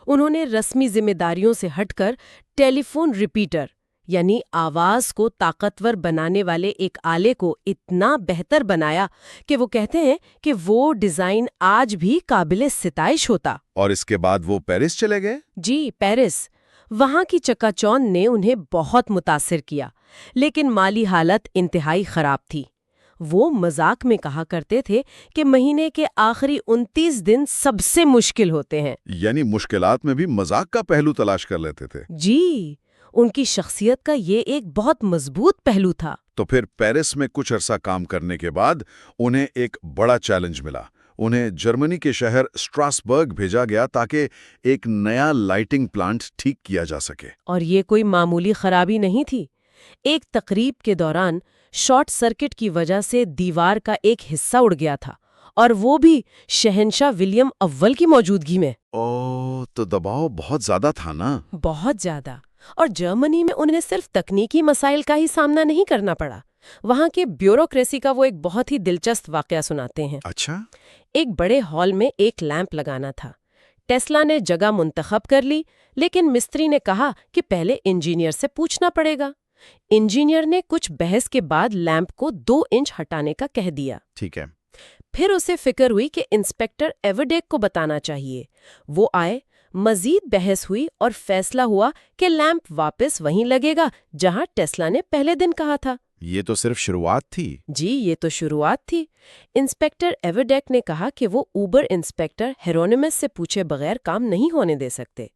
انہوں نے رسمی ذمہ داریوں سے ہٹ کر ٹیلی فون ریپیٹر یعنی آواز کو طاقتور بنانے والے ایک آلے کو اتنا بہتر بنایا کہ وہ کہتے ہیں کہ وہ ڈیزائن آج بھی قابل ستائش ہوتا۔ اور اس کے بعد وہ پیرس چلے گئے؟ جی، پیرس۔ وہاں کی چکا چوند نے انہیں بہت متاثر کیا، لیکن مالی حالت انتہائی خراب تھی۔ وہ مذاق میں کہا کرتے تھے کہ مہینے کے آخری 29 دن سب سے مشکل ہوتے ہیں۔ یعنی مشکلات میں بھی مذاق کا پہلو تلاش کر لیتے تھے۔ جی، ان کی شخصیت کا یہ ایک بہت مضبوط پہلو تھا۔ تو پھر پیرس میں کچھ عرصہ کام کرنے کے بعد انہیں ایک بڑا چیلنج ملا۔ انہیں جرمنی کے شہر اسٹراسبرگ بھیجا گیا تاکہ ایک نیا لائٹنگ پلانٹ ٹھیک کیا جا سکے۔ اور یہ کوئی معمولی خرابی نہیں تھی۔ ایک تقریب کے دوران شارٹ سرکٹ کی وجہ سے دیوار کا ایک حصہ اڑ گیا تھا، اور وہ بھی شہنشاہ ولیم اول کی موجودگی میں۔ تو دباؤ بہت زیادہ تھا نا؟ بہت زیادہ۔ اور جرمنی میں انہیں صرف تکنیکی مسائل کا ہی سامنا نہیں کرنا پڑا، وہاں کے بیوروکریسی کا وہ ایک بہت ہی دلچسپ واقعہ سناتے ہیں۔ اچھا۔ ایک بڑے ہال میں ایک لیمپ لگانا تھا۔ ٹیسلا نے جگہ منتخب کر لی، لیکن مستری نے کہا کہ پہلے انجینئر سے پوچھنا پڑے گا۔ انجینئر نے کچھ بحث کے بعد لیمپ کو 2 انچ ہٹانے کا کہہ دیا۔ ٹھیک ہے۔ پھر اسے فکر ہوئی کہ انسپیکٹر ایورڈیک کو بتانا چاہیے۔ وہ آئے، مزید بحث ہوئی اور فیصلہ ہوا کہ لیمپ واپس وہیں لگے گا جہاں ٹیسلا نے پہلے دن کہا تھا۔ یہ تو صرف شروعات تھی۔ جی، یہ تو شروعات تھی۔ انسپیکٹر ایورڈیک نے کہا کہ وہ اوبر انسپیکٹر ہیرونیمس سے پوچھے بغیر کام نہیں ہونے دے سکتے۔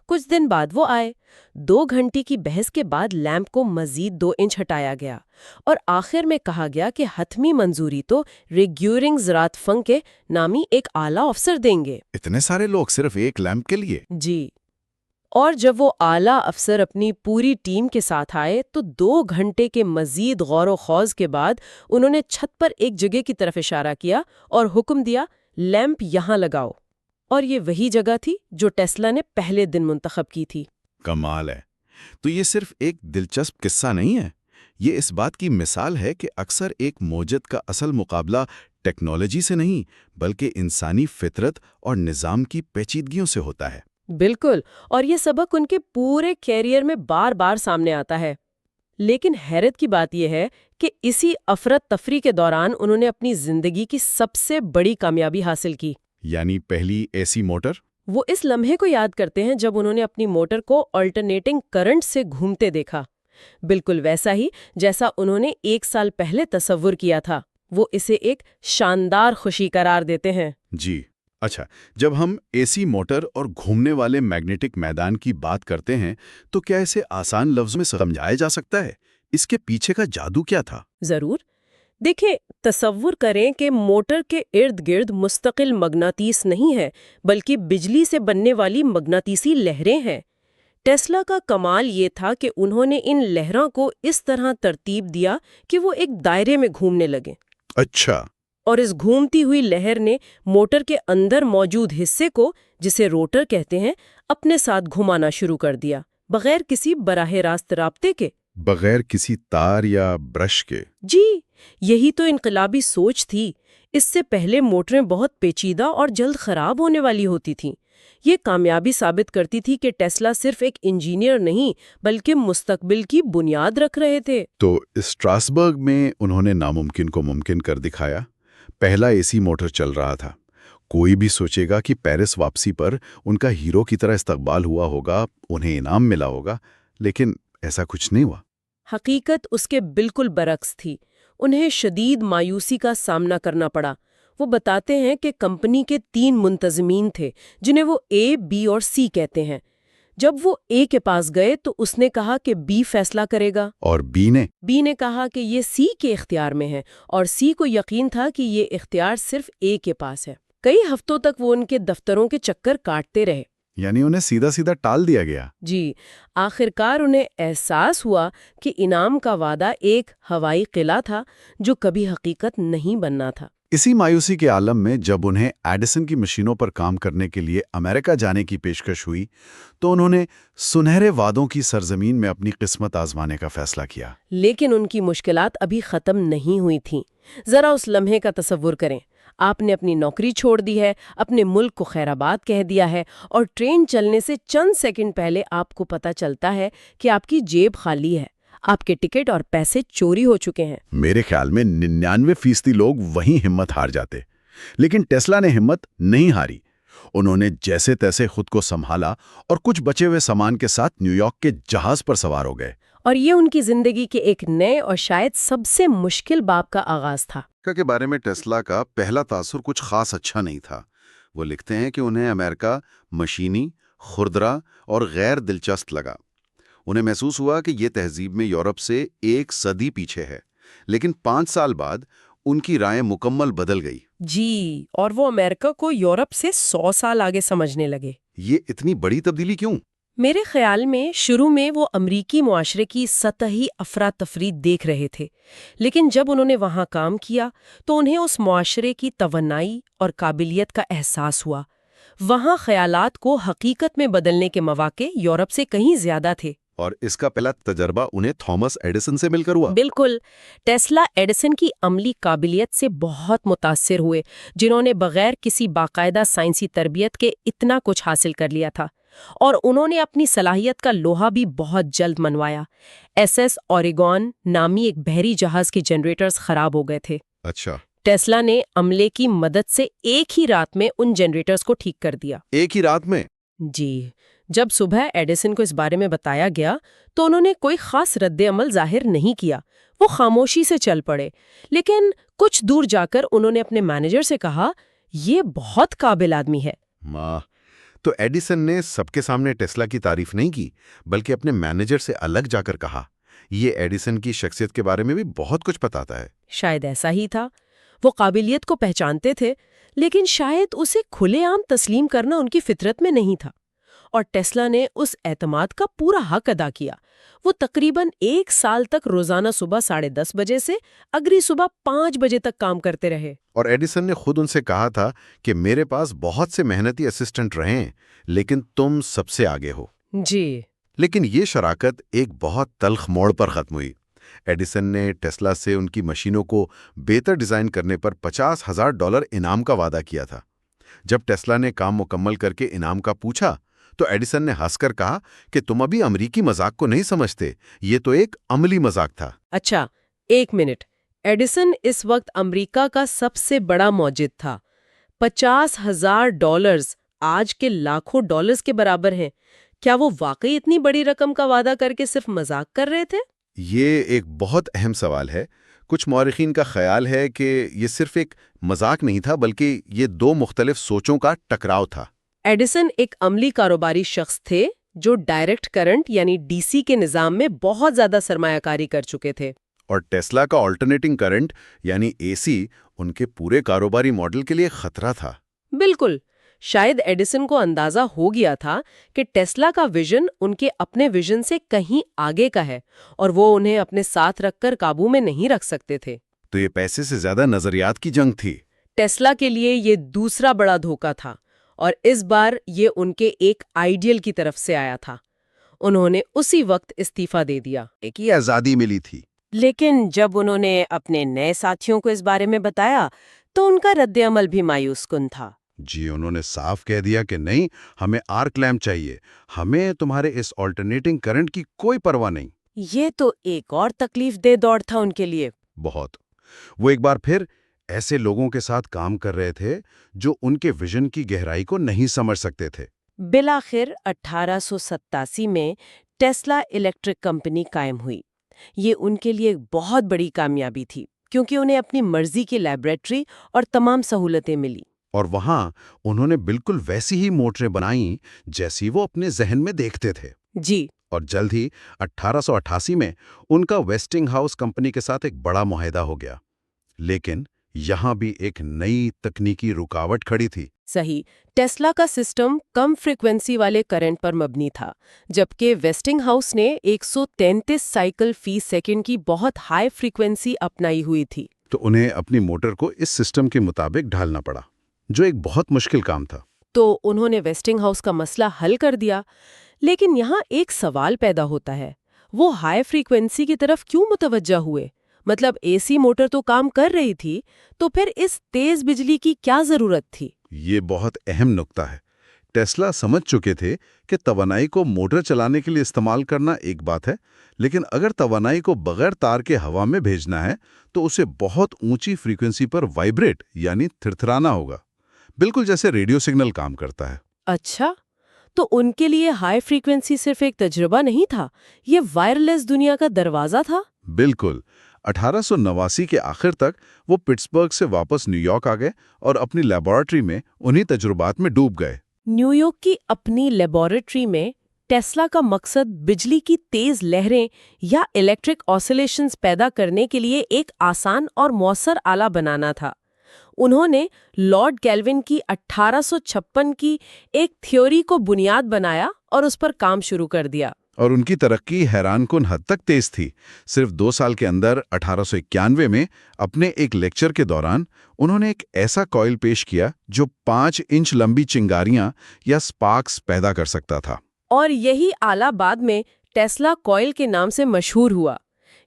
کچھ دن بعد وہ آئے۔ 2 گھنٹے کی بحث کے بعد لیمپ کو مزید 2 انچ ہٹایا گیا، اور آخر میں کہا گیا کہ حتمی منظوری تو ریگیورنگ زرات فنکے نامی ایک اعلیٰ افسر دیں گے۔ اتنے سارے لوگ صرف ایک لیمپ کے لیے؟ جی، اور جب وہ اعلیٰ افسر اپنی پوری ٹیم کے ساتھ آئے تو 2 گھنٹے کے مزید غور و خوض کے بعد انہوں نے چھت پر ایک جگہ کی طرف اشارہ کیا اور حکم دیا، لیمپ یہاں لگاؤ۔ اور یہ وہی جگہ تھی جو ٹیسلا نے پہلے دن منتخب کی تھی۔ کمال ہے۔ تو یہ صرف ایک دلچسپ قصہ نہیں ہے، یہ اس بات کی مثال ہے کہ اکثر ایک موجد کا اصل مقابلہ ٹیکنالوجی سے نہیں بلکہ انسانی فطرت اور نظام کی پیچیدگیوں سے ہوتا ہے۔ بالکل، اور یہ سبق ان کے پورے کیریئر میں بار بار سامنے آتا ہے۔ لیکن حیرت کی بات یہ ہے کہ اسی افرتفری کے دوران انہوں نے اپنی زندگی کی سب سے بڑی کامیابی حاصل کی۔ یعنی پہلی ایسی موٹر؟ وہ اس لمحے کو یاد کرتے ہیں جب انہوں نے اپنی موٹر کو آلٹرنیٹنگ کرنٹ سے گھومتے دیکھا، بالکل ویسا ہی جیسا انہوں نے 1 سال پہلے تصور کیا تھا۔ وہ اسے ایک شاندار خوشی قرار دیتے ہیں۔ جی، اچھا، جب ہم اے سی موٹر اور گھومنے والے میگنیٹک میدان کی بات کرتے ہیں تو کیا اسے آسان لفظ میں سمجھایا جا سکتا ہے؟ اس کے پیچھے کا جادو کیا تھا؟ ضرور۔ دیکھیں، تصور کریں کہ موٹر کے ارد گرد مستقل مغناطیس نہیں ہے بلکہ بجلی سے بننے والی مغناطیسی لہریں ہیں۔ ٹیسلا کا کمال یہ تھا کہ انہوں نے ان لہروں کو اس طرح ترتیب دیا کہ وہ ایک دائرے میں گھومنے لگیں۔ اچھا۔ اور اس گھومتی ہوئی لہر نے موٹر کے اندر موجود حصے کو، جسے روٹر کہتے ہیں، اپنے ساتھ گھمانا شروع کر دیا، بغیر کسی براہ راست رابطے کے، بغیر کسی تار یا برش کے۔ جی، یہی تو انقلابی سوچ تھی۔ اس سے پہلے موٹریں بہت پیچیدہ اور جلد خراب ہونے والی ہوتی تھیں۔ یہ کامیابی ثابت کرتی تھی کہ ٹیسلا صرف ایک انجینئر نہیں بلکہ مستقبل کی بنیاد رکھ رہے تھے۔ تو اسٹراسبرگ میں انہوں نے ناممکن کو ممکن کر دکھایا۔ پہلا اے سی موٹر چل رہا تھا۔ کوئی بھی سوچے گا کہ پیرس واپسی پر ان کا ہیرو کی طرح استقبال ہوا ہوگا، انہیں انعام ملا ہوگا، لیکن ایسا کچھ نہیں ہوا۔ حقیقت اس کے بالکل برعکس تھی۔ انہیں شدید مایوسی کا سامنا کرنا پڑا۔ وہ بتاتے ہیں کہ کمپنی کے 3 منتظمین تھے جنہیں وہ اے، بی اور سی کہتے ہیں۔ جب وہ اے کے پاس گئے تو اس نے کہا کہ بی فیصلہ کرے گا، اور بی نے کہا کہ یہ سی کے اختیار میں ہے، اور سی کو یقین تھا کہ یہ اختیار صرف اے کے پاس ہے۔ کئی ہفتوں تک وہ ان کے دفتروں کے چکر کاٹتے رہے۔ یعنی انہیں سیدھا سیدھا ٹال دیا گیا۔ جی، آخرکار انہیں احساس ہوا کہ انعام کا وعدہ ایک ہوائی قلعہ تھا جو کبھی حقیقت نہیں بننا تھا۔ اسی مایوسی کے عالم میں جب انہیں ایڈیسن کی مشینوں پر کام کرنے کے لیے امریکہ جانے کی پیشکش ہوئی تو انہوں نے سنہرے وعدوں کی سرزمین میں اپنی قسمت آزمانے کا فیصلہ کیا۔ لیکن ان کی مشکلات ابھی ختم نہیں ہوئی تھیں۔ ذرا اس لمحے کا تصور کریں۔ آپ نے اپنی نوکری چھوڑ دی ہے، اپنے ملک کو خیر آباد کہہ دیا ہے، اور ٹرین چلنے سے چند سیکنڈ پہلے آپ کو پتہ چلتا ہے کہ آپ کی جیب خالی ہے، آپ کے ٹکٹ اور پیسے چوری ہو چکے ہیں۔ میرے خیال میں 99% لوگ وہیں ہمت ہار جاتے، لیکن ٹیسلا نے ہمت نہیں ہاری۔ انہوں نے جیسے تیسے خود کو سنبھالا اور کچھ بچے ہوئے سامان کے ساتھ نیو یارک کے جہاز پر سوار ہو گئے۔ اور یہ ان کی زندگی کے ایک نئے اور شاید سب سے مشکل باب کا آغاز تھا۔ کے بارے میں ٹیسلا کا پہلا تاثر کچھ خاص اچھا نہیں تھا۔ وہ لکھتے ہیں کہ انہیں امریکہ مشینی، خردرا اور غیر دلچسپ لگا۔ انہیں محسوس ہوا کہ یہ تہذیب میں یورپ سے 1 صدی پیچھے ہے، لیکن 5 سال بعد ان کی رائے مکمل بدل گئی۔ جی، اور وہ امریکہ کو یورپ سے 100 سال آگے سمجھنے لگے۔ یہ اتنی بڑی تبدیلی کیوں؟ میرے خیال میں شروع میں وہ امریکی معاشرے کی سطحی افراتفری دیکھ رہے تھے، لیکن جب انہوں نے وہاں کام کیا تو انہیں اس معاشرے کی توانائی اور قابلیت کا احساس ہوا۔ وہاں خیالات کو حقیقت میں بدلنے کے مواقع یورپ سے کہیں زیادہ تھے۔ اور اس کا پہلا تجربہ انہیں تھامس ایڈیسن سے مل کر ہوا۔ بالکل، ٹیسلا ایڈیسن کی عملی قابلیت سے بہت متاثر ہوئے، جنہوں نے بغیر کسی باقاعدہ سائنسی تربیت کے اتنا کچھ حاصل کر لیا تھا، اور انہوں نے اپنی صلاحیت کا لوہا بھی بہت جلد منوایا۔ ایس اوریگون نامی ایک بحری جہاز کے جنریٹرز خراب ہو گئے تھے۔ اچھا، ٹیسلا نے عملے کی مدد سے ایک ہی رات میں ان جنریٹرز کو ٹھیک کر دیا۔ ایک ہی رات میں؟ جی، جب صبح ایڈیسن کو اس بارے میں بتایا گیا تو انہوں نے کوئی خاص رد عمل ظاہر نہیں کیا، وہ خاموشی سے چل پڑے۔ لیکن کچھ دور جا کر انہوں نے اپنے مینیجر سے کہا، یہ بہت قابل آدمی ہے۔ تو ایڈیسن نے سب کے سامنے ٹیسلا کی تعریف نہیں کی، بلکہ اپنے مینیجر سے الگ جا کر کہا۔ یہ ایڈیسن کی شخصیت کے بارے میں بھی بہت کچھ بتاتا ہے۔ شاید ایسا ہی تھا، وہ قابلیت کو پہچانتے تھے، لیکن شاید اسے کھلے عام تسلیم کرنا ان کی فطرت میں نہیں تھا، اور ٹیسلا نے اس اعتماد کا پورا حق ادا کیا۔ وہ تقریباً 1 سال تک روزانہ صبح 10:30 بجے سے اگلی صبح 5 بجے تک کام کرتے رہے۔ اور ایڈیسن نے خود ان سے کہا تھا کہ میرے پاس بہت سے محنتی اسسٹنٹ رہے ہیں، لیکن تم سب سے آگے ہو۔ جی، لیکن یہ شراکت ایک بہت تلخ موڑ پر ختم ہوئی۔ ایڈیسن نے ٹیسلا سے ان کی مشینوں کو بہتر ڈیزائن کرنے پر $50,000 انعام کا وعدہ کیا تھا۔ جب ٹیسلا نے کام مکمل کر کے انعام کا پوچھا تو ایڈیسن نے ہنس کر کہا کہ تم ابھی امریکی مذاق کو نہیں سمجھتے، یہ تو ایک عملی مذاق تھا۔ اچھا، 1 منٹ۔ ایڈیسن اس وقت امریکہ کا سب سے بڑا موجد تھا۔ $50,000 آج کے لاکھوں ڈالرز کے برابر ہیں۔ کیا وہ واقعی اتنی بڑی رقم کا وعدہ کر کے صرف مذاق کر رہے تھے؟ یہ ایک بہت اہم سوال ہے۔ کچھ مورخین کا خیال ہے کہ یہ صرف ایک مذاق نہیں تھا، بلکہ یہ 2 مختلف سوچوں کا ٹکراؤ تھا۔ ایڈیسن ایک عملی کاروباری شخص تھے جو ڈائریکٹ کرنٹ یعنی ڈی سی کے نظام میں بہت زیادہ سرمایہ کاری کر چکے تھے، اور ٹیسلا کا آلٹرنیٹنگ کرنٹ یعنی اے سی ان کے پورے کاروباری ماڈل کے لیے خطرہ تھا۔ بالکل۔ شاید ایڈیسن کو اندازہ ہو گیا تھا کہ ٹیسلا کا ویژن ان کے اپنے ویژن سے کہیں آگے کا ہے، اور وہ انہیں اپنے ساتھ رکھ کر قابو میں نہیں رکھ سکتے تھے۔ تو یہ پیسے سے زیادہ نظریات کی جنگ تھی۔ ٹیسلا کے لیے یہ دوسرا بڑا دھوکہ تھا، اور اس بار یہ ان کے ایک آئیڈیل کی طرف سے آیا تھا۔ انہوں نے اسی وقت استعفیٰ دے دیا۔ ایک ہی آزادی ملی تھی۔ لیکن جب انہوں نے اپنے نئے ساتھیوں کو اس بارے میں بتایا تو ان کا رد عمل بھی مایوس کن تھا۔ جی، انہوں نے صاف کہہ دیا کہ نہیں، ہمیں آرک لیمپ چاہیے، ہمیں تمہارے اس آلٹرنیٹنگ کرنٹ کی کوئی پرواہ نہیں۔ یہ تو ایک اور تکلیف دہ دور تھا ان کے لیے۔ بہت۔ وہ ایک بار پھر ایسے لوگوں کے ساتھ کام کر رہے تھے جو ان کے ویژن کی گہرائی کو نہیں سمجھ سکتے تھے۔ بالآخر 1887 میں ٹیسلا الیکٹرک کمپنی قائم ہوئی۔ یہ ان کے لیے بہت بڑی کامیابی تھی کیونکہ انہیں اپنی مرضی کی لیبارٹری اور تمام سہولتیں ملی۔ اور وہاں انہوں نے بالکل ویسی ہی موٹریں بنائیں جیسی وہ اپنے ذہن میں دیکھتے تھے۔ جی، اور جلد ہی 1888 میں ان کا ویسٹنگ ہاؤس کمپنی کے ساتھ ایک بڑا معاہدہ ہو گیا، لیکن یہاں بھی ایک نئی تکنیکی رکاوٹ کھڑی تھی۔ صحیح۔ ٹیسلا کا سسٹم کم فریکوینسی والے کرنٹ پر مبنی تھا، جبکہ ویسٹنگ ہاؤس نے 133 سائیکل فی سیکنڈ کی بہت ہائی فریکوینسی اپنائی ہوئی تھی۔ تو انہیں اپنی موٹر کو اس سسٹم کے مطابق ڈھالنا پڑا، جو ایک بہت مشکل کام تھا۔ تو انہوں نے ویسٹنگ ہاؤس کا مسئلہ حل کر دیا، لیکن یہاں ایک سوال پیدا ہوتا ہے، وہ ہائی فریکوینسی کی طرف کیوں متوجہ ہوئے؟ مطلب اے سی موٹر تو کام کر رہی تھی، تو پھر اس تیز بجلی کی کیا ضرورت تھی؟ یہ بہت اہم نکتہ ہے۔ ٹیسلا سمجھ چکے تھے کہ توانائی کو موٹر چلانے کے لیے استعمال کرنا ایک بات ہے، لیکن اگر توانائی کو بغیر تار کے ہوا میں بھیجنا ہے تو اسے بہت اونچی فریکوینسی پر وائبریٹ یعنی تھرتھرانا ہوگا، بالکل جیسے ریڈیو سگنل کام کرتا ہے۔ اچھا، تو ان کے لیے ہائی فریکوینسی صرف ایک تجربہ نہیں تھا، یہ وائرلیس دنیا کا دروازہ تھا؟ بالکل۔ 1889 کے آخر تک وہ پٹسبرگ سے واپس نیو یارک آ گئے اور اپنی لیبارٹری میں انہی تجربات میں ڈوب گئے۔ نیو یارک کی اپنی لیبارٹری میں ٹیسلا کا مقصد بجلی کی تیز لہریں یا الیکٹرک آسیلیشنز پیدا کرنے کے لیے ایک آسان اور مؤثر آلہ بنانا تھا۔ انہوں نے لارڈ کیلون کی 1856 کی ایک تھیوری کو بنیاد بنایا اور اس پر کام شروع کر دیا۔ اور ان کی ترقی حیران کن حد تک تیز تھی۔ صرف 2 سال کے اندر 1891 میں اپنے ایک لیکچر کے دوران انہوں نے ایک ایسا کوئل پیش کیا جو 5 انچ لمبی چنگاریاں یا سپارکس پیدا کر سکتا تھا۔ اور یہی آلہ بعد میں ٹیسلا کوئل کے نام سے مشہور ہوا۔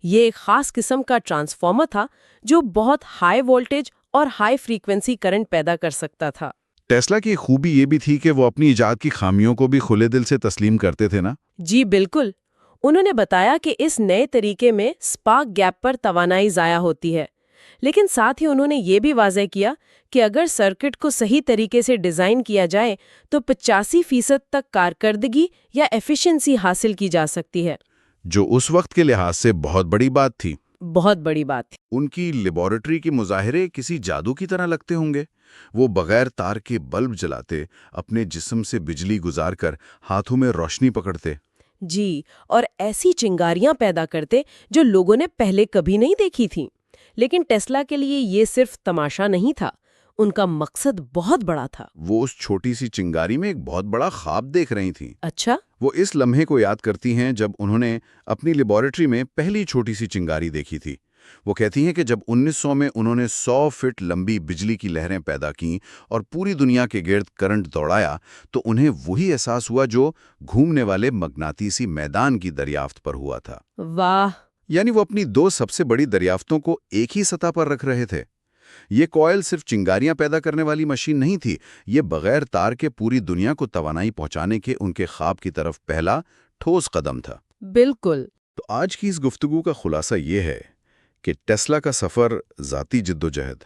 یہ ایک خاص قسم کا ٹرانسفارمر تھا جو بہت ہائی وولٹیج اور ہائی فریکوینسی کرنٹ پیدا کر سکتا تھا۔ ٹیسلا کی خوبی یہ بھی تھی کہ وہ اپنی ایجاد کی خامیوں کو بھی کھلے دل سے تسلیم کرتے تھے نا؟ جی بالکل۔ انہوں نے بتایا کہ اس نئے طریقے میں سپارک گیپ پر توانائی ضائع ہوتی ہے، لیکن ساتھ ہی انہوں نے یہ بھی واضح کیا کہ اگر سرکٹ کو صحیح طریقے سے ڈیزائن کیا جائے تو 85% تک کارکردگی یا ایفیشنسی حاصل کی جا سکتی ہے، جو اس وقت کے لحاظ سے بہت بڑی بات تھی۔ بہت بڑی بات تھی۔ ان کی لیبارٹری کے مظاہرے کسی جادو کی طرح لگتے ہوں گے۔ وہ بغیر تار کے بلب جلاتے، اپنے جسم سے بجلی گزار کر ہاتھوں میں روشنی پکڑتے۔ جی، اور ایسی چنگاریاں پیدا کرتے جو لوگوں نے پہلے کبھی نہیں دیکھی تھیں۔ لیکن ٹیسلا کے لیے یہ صرف تماشا نہیں تھا، ان کا مقصد بہت بڑا تھا۔ وہ اس چھوٹی سی چنگاری میں ایک بہت بڑا خواب دیکھ رہی تھیں۔ اچھا؟ وہ اس لمحے کو یاد کرتی ہیں جب انہوں نے اپنی لیبارٹری میں پہلی چھوٹی سی چنگاری دیکھی تھی۔ وہ کہتی ہیں کہ جب 1900 میں انہوں نے 100 فٹ لمبی بجلی کی لہریں پیدا کیں اور پوری دنیا کے گرد کرنٹ دوڑایا تو انہیں وہی احساس ہوا جو گھومنے والے مغناطیسی میدان کی دریافت پر ہوا تھا۔ واہ! یعنی وہ اپنی 2 سب سے بڑی دریافتوں کو ایک ہی سطح پر رکھ رہے تھے۔ یہ کوئل صرف چنگاریاں پیدا کرنے والی مشین نہیں تھی، یہ بغیر تار کے پوری دنیا کو توانائی پہنچانے کے ان کے خواب کی طرف پہلا ٹھوس قدم تھا۔ بالکل۔ تو آج کی اس گفتگو کا خلاصہ یہ ہے کہ ٹیسلا کا سفر ذاتی جدوجہد،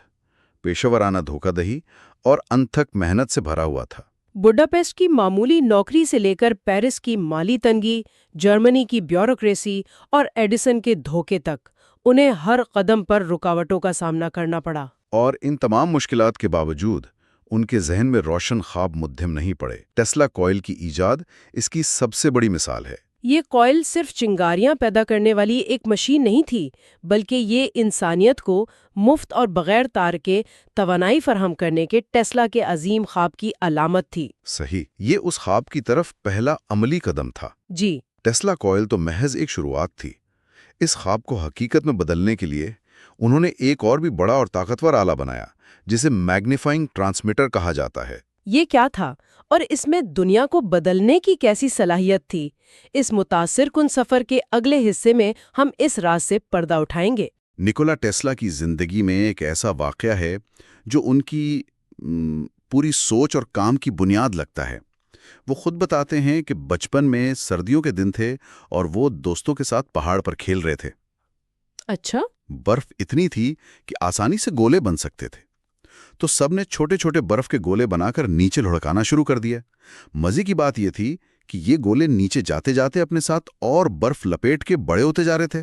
پیشہ ورانہ دھوکہ دہی اور انتھک محنت سے بھرا ہوا تھا۔ بڈاپیسٹ کی معمولی نوکری سے لے کر پیرس کی مالی تنگی، جرمنی کی بیوروکریسی اور ایڈیسن کے دھوکے تک، انہیں ہر قدم پر رکاوٹوں کا سامنا کرنا پڑا۔ اور ان تمام مشکلات کے باوجود ان کے ذہن میں روشن خواب مدھم نہیں پڑے۔ ٹیسلا کوئل کی ایجاد اس کی سب سے بڑی مثال ہے۔ یہ کوئل صرف چنگاریاں پیدا کرنے والی ایک مشین نہیں تھی، بلکہ یہ انسانیت کو مفت اور بغیر تار کے توانائی فراہم کرنے کے ٹیسلا کے عظیم خواب کی علامت تھی۔ صحیح، یہ اس خواب کی طرف پہلا عملی قدم تھا۔ جی، ٹیسلا کوئل تو محض ایک شروعات تھی۔ اس خواب کو حقیقت میں بدلنے کے لیے انہوں نے ایک اور بھی بڑا اور طاقتور آلہ بنایا، جسے میگنیفائنگ ٹرانسمیٹر کہا جاتا ہے۔ یہ کیا تھا اور اس میں دنیا کو بدلنے کی کیسی صلاحیت تھی؟ اس متاثر کن سفر کے اگلے حصے میں ہم اس راز سے پردہ اٹھائیں گے۔ نکولا ٹیسلا کی زندگی میں ایک ایسا واقعہ ہے جو ان کی پوری سوچ اور کام کی بنیاد لگتا ہے۔ وہ خود بتاتے ہیں کہ بچپن میں سردیوں کے دن تھے اور وہ دوستوں کے ساتھ پہاڑ پر کھیل رہے تھے۔ اچھا؟ برف اتنی تھی کہ آسانی سے گولے بن سکتے تھے، تو سب نے چھوٹے چھوٹے برف کے گولے بنا کر نیچے لڑکانا شروع کر دیا۔ مزے کی بات یہ تھی کہ یہ گولے نیچے جاتے جاتے اپنے ساتھ اور برف لپیٹ کے بڑے ہوتے جا رہے تھے۔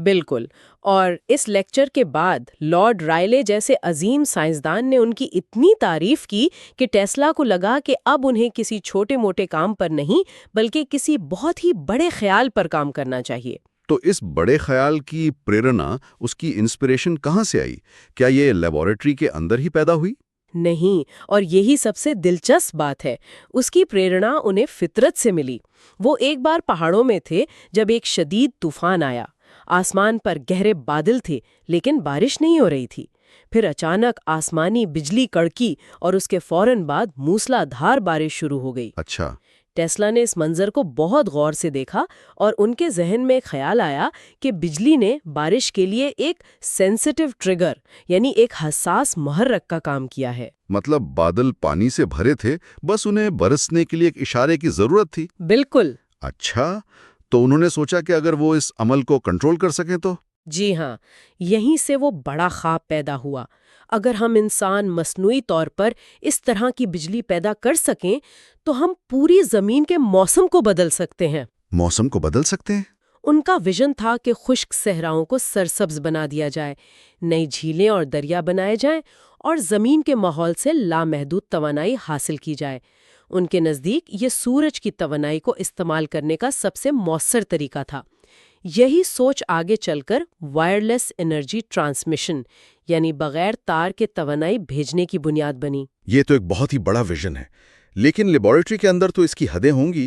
بالکل، اور اس لیکچر کے بعد لارڈ رائلے جیسے عظیم سائنسدان نے ان کی اتنی تعریف کی کہ ٹیسلا کو لگا کہ اب انہیں کسی چھوٹے موٹے کام پر نہیں بلکہ کسی بہت ہی بڑے خیال پر کام کرنا چاہیے۔ تو اس بڑے خیال کی پریرنا، اس کی انسپریشن کہاں سے آئی؟ کیا یہ لیبارٹری کے اندر ہی پیدا ہوئی؟ نہیں، اور یہی سب سے دلچسپ بات ہے، اس کی پریرنا انہیں فطرت سے ملی۔ وہ ایک بار پہاڑوں میں تھے جب ایک شدید طوفان آیا، آسمان پر گہرے بادل تھے لیکن بارش نہیں ہو رہی تھی۔ پھر اچانک آسمانی بجلی کڑکی اور اس کے فوراً بعد موسلا دھار بارش شروع ہو گئی۔ اچھا، ٹیسلا نے اس منظر کو بہت غور سے دیکھا اور ان کے ذہن میں خیال آیا کہ بجلی نے بارش کے لیے ایک سینسٹیو ٹریگر، یعنی ایک حساس محرک کا کام کیا ہے۔ مطلب بادل پانی سے بھرے تھے، بس انہیں برسنے کے لیے ایک اشارے کی ضرورت تھی۔ بالکل۔ اچھا، تو انہوں نے سوچا کہ اگر وہ اس عمل کو کنٹرول کر سکیں تو؟ جی ہاں، یہیں سے وہ بڑا خواب پیدا ہوا۔ اگر ہم انسان مصنوعی طور پر اس طرح کی بجلی پیدا کر سکیں تو ہم پوری زمین کے موسم کو بدل سکتے ہیں۔ موسم کو بدل سکتے ہیں؟ ان کا ویژن تھا کہ خشک صحراؤں کو سرسبز بنا دیا جائے، نئی جھیلیں اور دریا بنائے جائیں اور زمین کے ماحول سے لامحدود توانائی حاصل کی جائے۔ ان کے نزدیک یہ سورج کی توانائی کو استعمال کرنے کا سب سے مؤثر طریقہ تھا۔ یہی سوچ آگے چل کر وائرلیس انرجی ٹرانسمیشن، یعنی بغیر تار کے توانائی بھیجنے کی بنیاد بنی۔ یہ تو ایک بہت ہی بڑا ویژن ہے، لیکن لیبارٹری کے اندر تو اس کی حدیں ہوں گی۔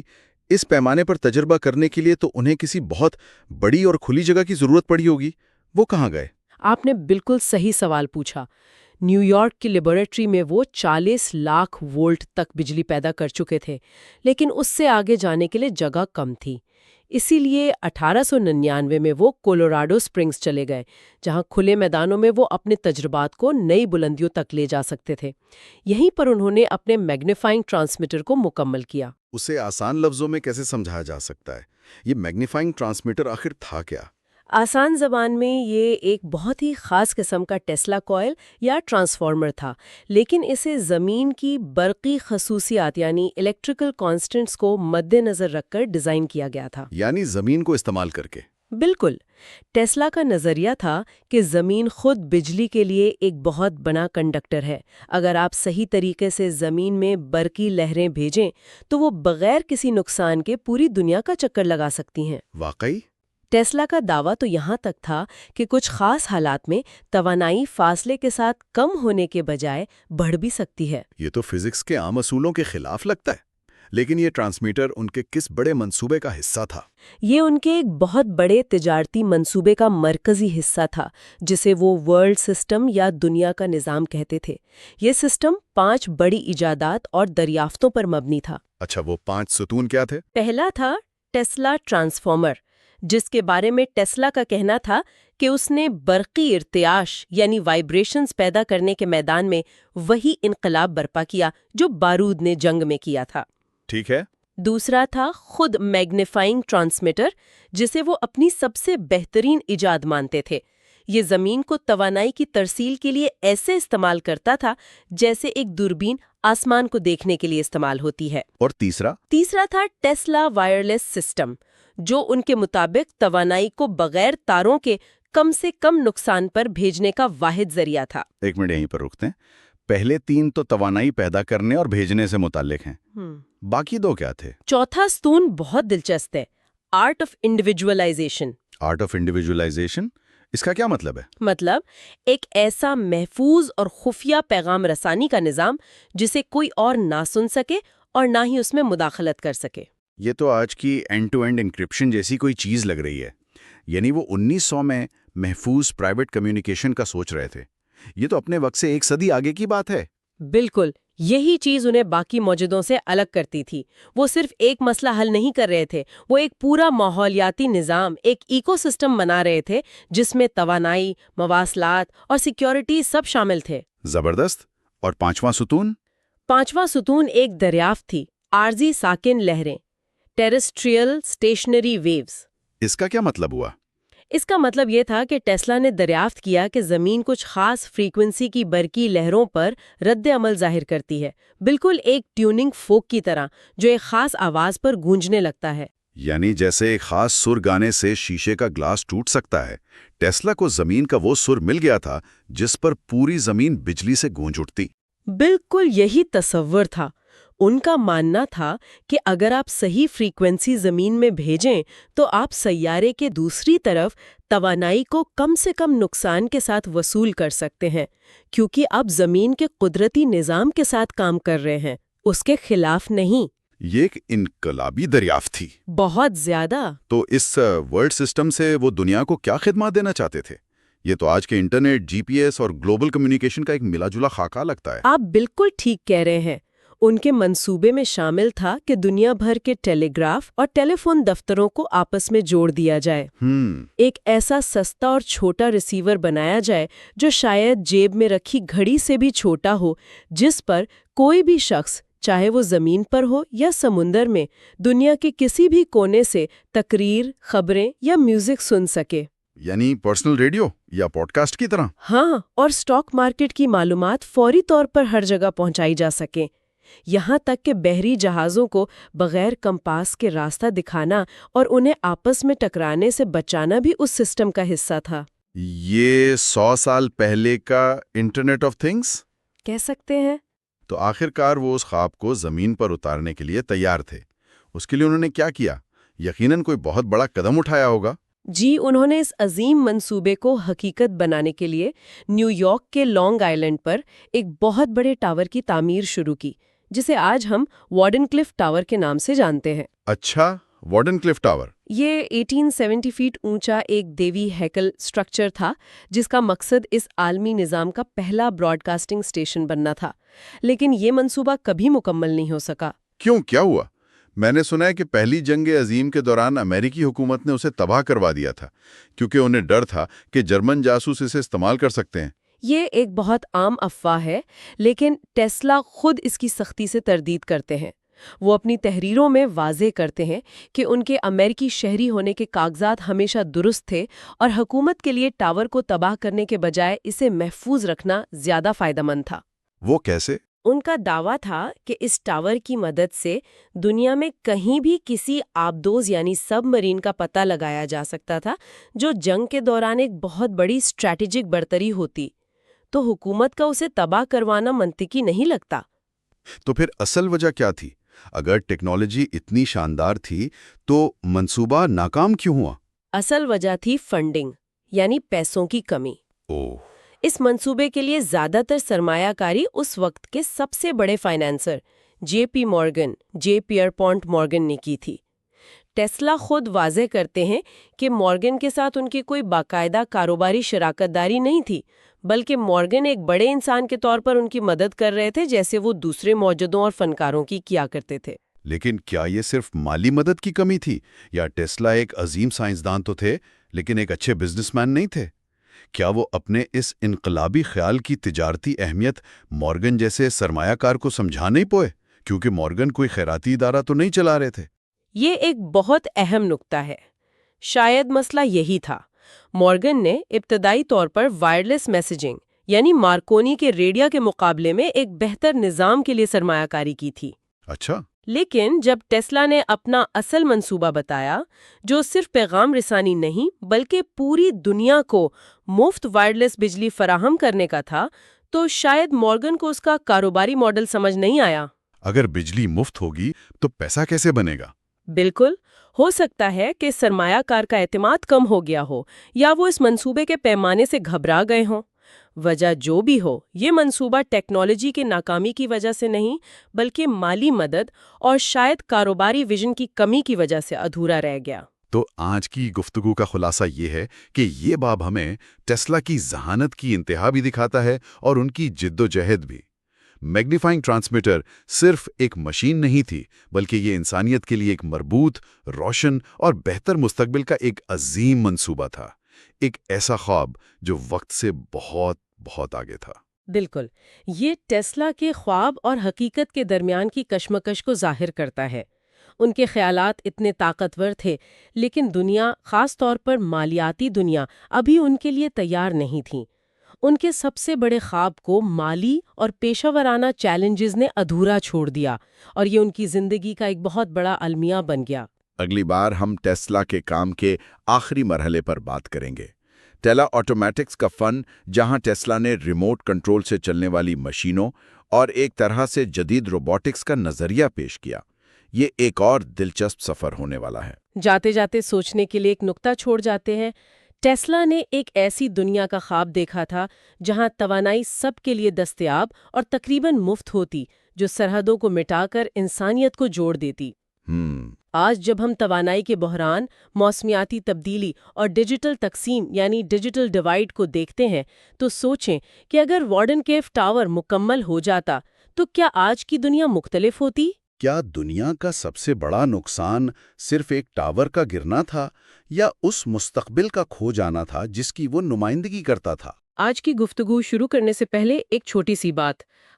اس پیمانے پر تجربہ کرنے کے لیے تو انہیں کسی بہت بڑی اور کھلی جگہ کی ضرورت پڑی ہوگی۔ وہ کہاں گئے؟ آپ نے بالکل صحیح سوال پوچھا۔ نیو یارک کی لیبارٹری میں وہ 40 لاکھ وولٹ تک بجلی پیدا کر چکے تھے، لیکن اس سے آگے جانے کے لیے جگہ کم تھی۔ اسی لیے 1899 میں وہ کولوراڈو اسپرنگز چلے گئے، جہاں کھلے میدانوں میں وہ اپنے تجربات کو نئی بلندیوں تک لے جا سکتے تھے۔ یہیں پر انہوں نے اپنے میگنیفائنگ ٹرانسمیٹر کو مکمل کیا۔ اسے آسان لفظوں میں کیسے سمجھایا جا سکتا ہے؟ یہ میگنیفائنگ ٹرانسمیٹر آخر تھا کیا؟ آسان زبان میں یہ ایک بہت ہی خاص قسم کا ٹیسلا کوئل یا ٹرانسفارمر تھا، لیکن اسے زمین کی برقی خصوصیات یعنی الیکٹریکل کانسٹنٹس کو مد نظر رکھ کر ڈیزائن کیا گیا تھا۔ یعنی زمین کو استعمال کر کے؟ بالکل۔ ٹیسلا کا نظریہ تھا کہ زمین خود بجلی کے لیے ایک بہت بڑا کنڈکٹر ہے۔ اگر آپ صحیح طریقے سے زمین میں برقی لہریں بھیجیں تو وہ بغیر کسی نقصان کے پوری دنیا کا چکر لگا سکتی ہیں۔ واقعی؟ ٹیسلا کا دعویٰ تو یہاں تک تھا کہ کچھ خاص حالات میں توانائی فاصلے کے ساتھ کم ہونے کے بجائے بڑھ بھی سکتی ہے۔ یہ تو فزکس کے عام اصولوں کے خلاف لگتا ہے، لیکن یہ ٹرانسمیٹر ان کے کس بڑے منصوبے کا حصہ تھا؟ یہ ان کے ایک بہت بڑے تجارتی منصوبے کا مرکزی حصہ تھا، جسے وہ ورلڈ سسٹم یا دنیا کا نظام کہتے تھے۔ یہ سسٹم 5 بڑی ایجادات اور دریافتوں پر مبنی تھا۔ اچھا، وہ 5 ستون کیا تھے؟ پہلا تھا ٹیسلا ٹرانسفارمر، جس کے بارے میں ٹیسلا کا کہنا تھا کہ اس نے برقی ارتعاش یعنی وائبریشنز پیدا کرنے کے میدان میں وہی انقلاب برپا کیا جو بارود نے جنگ میں کیا تھا۔ ٹھیک ہے۔ دوسرا تھا خود میگنیفائنگ ٹرانسمیٹر، جسے وہ اپنی سب سے بہترین ایجاد مانتے تھے۔ یہ زمین کو توانائی کی ترسیل کے لیے ایسے استعمال کرتا تھا جیسے ایک دوربین آسمان کو دیکھنے کے لیے استعمال ہوتی ہے۔ اور تیسرا تھا ٹیسلا وائرلیس سسٹم، جو ان کے مطابق توانائی کو بغیر تاروں کے کم سے کم نقصان پر بھیجنے کا واحد ذریعہ تھا۔ ایک منٹ یہیں پر رکتے ہیں۔ پہلے 3 تو توانائی پیدا کرنے اور بھیجنے سے متعلق ہیں، باقی 2 کیا تھے؟ چوتھا ستون بہت دلچسپ ہے، آرٹ آف انڈیویجولائزیشن۔ آرٹ آف انڈیویجولائزیشن، اس کا کیا مطلب ہے؟ مطلب ایک ایسا محفوظ اور خفیہ پیغام رسانی کا نظام جسے کوئی اور نہ سن سکے اور نہ ہی اس میں مداخلت کر سکے۔ یہ تو آج کی اینڈ ٹو اینڈ انکرپشن جیسی کوئی چیز لگ رہی ہے۔ یعنی وہ 1900 میں محفوظ پرائیویٹ کمیونیکیشن کا سوچ رہے تھے۔ یہ تو اپنے وقت سے 1 صدی آگے کی بات ہے۔ بالکل، یہی چیز انہیں باقی موجودوں سے الگ کرتی تھی۔ وہ صرف ایک مسئلہ حل نہیں کر رہے تھے، وہ ایک پورا ماحولیاتی نظام، ایک ایکو سسٹم بنا رہے تھے جس میں توانائی، مواصلات اور سیکیورٹی سب شامل تھے۔ زبردست۔ اور 5واں ستون؟ 5واں ستون ایک دریافت تھی، عارضی ساکن لہریں، ٹیرسٹریل اسٹیشنری ویوز۔ اس کا کیا مطلب ہوا؟ اس کا مطلب یہ تھا کہ ٹیسلا نے دریافت کیا کہ زمین کچھ خاص فریکوینسی کی برقی لہروں پر رد عمل ظاہر کرتی ہے، بالکل ایک ٹیوننگ فوک کی طرح جو ایک خاص آواز پر گونجنے لگتا ہے۔ یعنی جیسے ایک خاص سر گانے سے شیشے کا گلاس ٹوٹ سکتا ہے، ٹیسلا کو زمین کا وہ سر مل گیا تھا جس پر پوری زمین بجلی سے گونج اٹھتی۔ بالکل یہی تصور تھا۔ ان کا ماننا تھا کہ اگر آپ صحیح فریکوینسی زمین میں بھیجیں تو آپ سیارے کے دوسری طرف توانائی کو کم سے کم نقصان کے ساتھ وصول کر سکتے ہیں، کیونکہ آپ زمین کے قدرتی نظام کے ساتھ کام کر رہے ہیں، اس کے خلاف نہیں۔ یہ ایک انقلابی دریافت تھی۔ بہت زیادہ۔ تو اس ورلڈ سسٹم سے وہ دنیا کو کیا خدمات دینا چاہتے تھے؟ یہ تو آج کے انٹرنیٹ، جی پی ایس اور گلوبل کمیونیکیشن کا ایک ملا جلا خاکہ لگتا ہے۔ آپ بالکل ٹھیک کہہ رہے ہیں۔ ان کے منصوبے میں شامل تھا کہ دنیا بھر کے ٹیلی گراف اور ٹیلی فون دفتروں کو آپس میں جوڑ دیا جائے۔ ایک ایسا سستا اور چھوٹا ریسیور بنایا جائے جو شاید جیب میں رکھی گھڑی سے بھی چھوٹا ہو، جس پر کوئی بھی شخص، چاہے وہ زمین پر ہو یا سمندر میں، دنیا کے کسی بھی کونے سے تقریر، خبریں یا میوزک سن سکے۔ یعنی پرسنل ریڈیو یا پوڈ کاسٹ کی طرح؟ ہاں، اور اسٹاک مارکیٹ کی معلومات فوری طور پر ہر جگہ پہنچائی جا سکیں۔ یہاں تک کہ بحری جہازوں کو بغیر کمپاس کے راستہ دکھانا اور انہیں آپس میں ٹکرانے سے بچانا بھی اس سسٹم کا حصہ تھا۔ یہ 100 سال پہلے کا انٹرنیٹ آف تھنگس کہہ سکتے ہیں۔ تو آخرکار وہ اس خواب کو زمین پر اتارنے کے لیے تیار تھے۔ اس کے لیے انہوں نے کیا کیا؟ یقیناً کوئی بہت بڑا قدم اٹھایا ہوگا۔ جی، انہوں نے اس عظیم منصوبے کو حقیقت بنانے کے لیے نیو یارک کے لانگ آئلینڈ پر ایک بہت بڑے ٹاور کی تعمیر شروع کی، جسے آج ہم وارڈن کلف ٹاور کے نام سے جانتے ہیں۔ اچھا، وارڈن کلف ٹاور۔ یہ 1870 فیٹ اونچا ایک دیوی ہیکل سٹرکچر تھا جس کا مقصد اس عالمی نظام کا پہلا براڈ کاسٹنگ اسٹیشن بننا تھا، لیکن یہ منصوبہ کبھی مکمل نہیں ہو سکا۔ کیوں، کیا ہوا؟ میں نے سنا ہے کہ پہلی جنگ عظیم کے دوران امریکی حکومت نے اسے تباہ کروا دیا تھا کیونکہ انہیں ڈر تھا کہ جرمن جاسوس اسے استعمال کر سکتے ہیں۔ یہ ایک بہت عام افواہ ہے، لیکن ٹیسلا خود اس کی سختی سے تردید کرتے ہیں۔ وہ اپنی تحریروں میں واضح کرتے ہیں کہ ان کے امریکی شہری ہونے کے کاغذات ہمیشہ درست تھے اور حکومت کے لیے ٹاور کو تباہ کرنے کے بجائے اسے محفوظ رکھنا زیادہ فائدہ مند تھا۔ وہ کیسے؟ ان کا دعویٰ تھا کہ اس ٹاور کی مدد سے دنیا میں کہیں بھی کسی آبدوز یعنی سب مرین کا پتہ لگایا جا سکتا تھا جو جنگ کے دوران ایک بہت بڑی اسٹریٹجک برتری ہوتی، تو حکومت کا اسے تباہ کروانا منطقی نہیں لگتا۔ تو پھر اصل وجہ کیا تھی؟ اگر ٹیکنالوجی اتنی شاندار تھی تو منصوبہ ناکام کیوں ہوا؟ اصل وجہ تھی فنڈنگ، یعنی پیسوں کی کمی۔ اس منصوبے کے لیے زیادہ تر سرمایہ کاری اس وقت کے سب سے بڑے فائنانسر جے پی پیئرپونٹ مورگن نے کی تھی۔ ٹیسلا خود واضح کرتے ہیں کہ مورگن کے ساتھ ان کی کوئی باقاعدہ کاروباری شراکت داری نہیں تھی، بلکہ مورگن ایک بڑے انسان کے طور پر ان کی مدد کر رہے تھے جیسے وہ دوسرے موجودوں اور فنکاروں کی کیا کرتے تھے۔ لیکن کیا یہ صرف مالی مدد کی کمی تھی یا ٹیسلا ایک عظیم سائنسدان تو تھے لیکن ایک اچھے بزنس مین نہیں تھے؟ کیا وہ اپنے اس انقلابی خیال کی تجارتی اہمیت مورگن جیسے سرمایہ کار کو سمجھا نہیں پوئے؟ کیونکہ مورگن کوئی خیراتی ادارہ تو نہیں چلا رہے تھے۔ یہ ایک بہت اہم نکتہ ہے۔ شاید مسئلہ یہی تھا۔ مورگن نے ابتدائی طور پر وائرلیس میسیجنگ یعنی مارکونی کے ریڈیا کے مقابلے میں ایک بہتر نظام کے لیے سرمایہ کاری کی تھی۔ اچھا۔ لیکن جب ٹیسلا نے اپنا اصل منصوبہ بتایا، جو صرف پیغام رسانی نہیں بلکہ پوری دنیا کو مفت وائرلیس بجلی فراہم کرنے کا تھا، تو شاید مورگن کو اس کا کاروباری ماڈل سمجھ نہیں آیا۔ اگر بجلی مفت ہوگی تو پیسہ کیسے بنے گا؟ بالکل، ہو سکتا ہے کہ سرمایہ کار کا اعتماد کم ہو گیا ہو یا وہ اس منصوبے کے پیمانے سے گھبرا گئے ہوں۔ وجہ جو بھی ہو، یہ منصوبہ ٹیکنالوجی کی ناکامی کی وجہ سے نہیں بلکہ مالی مدد اور شاید کاروباری ویژن کی کمی کی وجہ سے ادھورا رہ گیا۔ تو آج کی گفتگو کا خلاصہ یہ ہے کہ یہ باب ہمیں ٹیسلا کی ذہانت کی انتہا بھی دکھاتا ہے اور ان کی جد و جہد بھی۔ میگنیفائنگ ٹرانسمیٹر صرف ایک مشین نہیں تھی بلکہ یہ انسانیت کے لیے ایک مربوط، روشن اور بہتر مستقبل کا ایک عظیم منصوبہ تھا، ایک ایسا خواب جو وقت سے بہت بہت آگے تھا۔ بالکل، یہ ٹیسلا کے خواب اور حقیقت کے درمیان کی کشمکش کو ظاہر کرتا ہے۔ ان کے خیالات اتنے طاقتور تھے لیکن دنیا، خاص طور پر مالیاتی دنیا، ابھی ان کے لیے تیار نہیں تھی۔ ان کے سب سے بڑے خواب کو مالی اور پیشہ ورانہ چیلنجز نے ادھورا چھوڑ دیا اور یہ ان کی زندگی کا ایک بہت بڑا المیہ بن گیا۔ اگلی بار ہم ٹیسلا کے کام کے آخری مرحلے پر بات کریں گے، ٹیلا آٹومیٹکس کا فن، جہاں ٹیسلا نے ریموٹ کنٹرول سے چلنے والی مشینوں اور ایک طرح سے جدید روبوٹکس کا نظریہ پیش کیا۔ یہ ایک اور دلچسپ سفر ہونے والا ہے۔ جاتے جاتے سوچنے کے لیے ایک نقطہ چھوڑ جاتے ہیں۔ ٹیسلا نے ایک ایسی دنیا کا خواب دیکھا تھا جہاں توانائی سب کے لیے دستیاب اور تقریباً مفت ہوتی، جو سرحدوں کو مٹا کر انسانیت کو جوڑ دیتی۔ آج جب ہم توانائی کے بحران، موسمیاتی تبدیلی اور ڈیجیٹل تقسیم یعنی ڈیجیٹل ڈیوائیڈ کو دیکھتے ہیں تو سوچیں کہ اگر وارڈن کیف ٹاور مکمل ہو جاتا تو کیا آج کی دنیا مختلف ہوتی؟ کیا دنیا کا سب سے بڑا نقصان صرف ایک ٹاور کا گرنا تھا، یا اس مستقبل کا کھو جانا تھا جس کی وہ نمائندگی کرتا تھا؟ آج کی گفتگو شروع کرنے سے پہلے ایک چھوٹی سی بات۔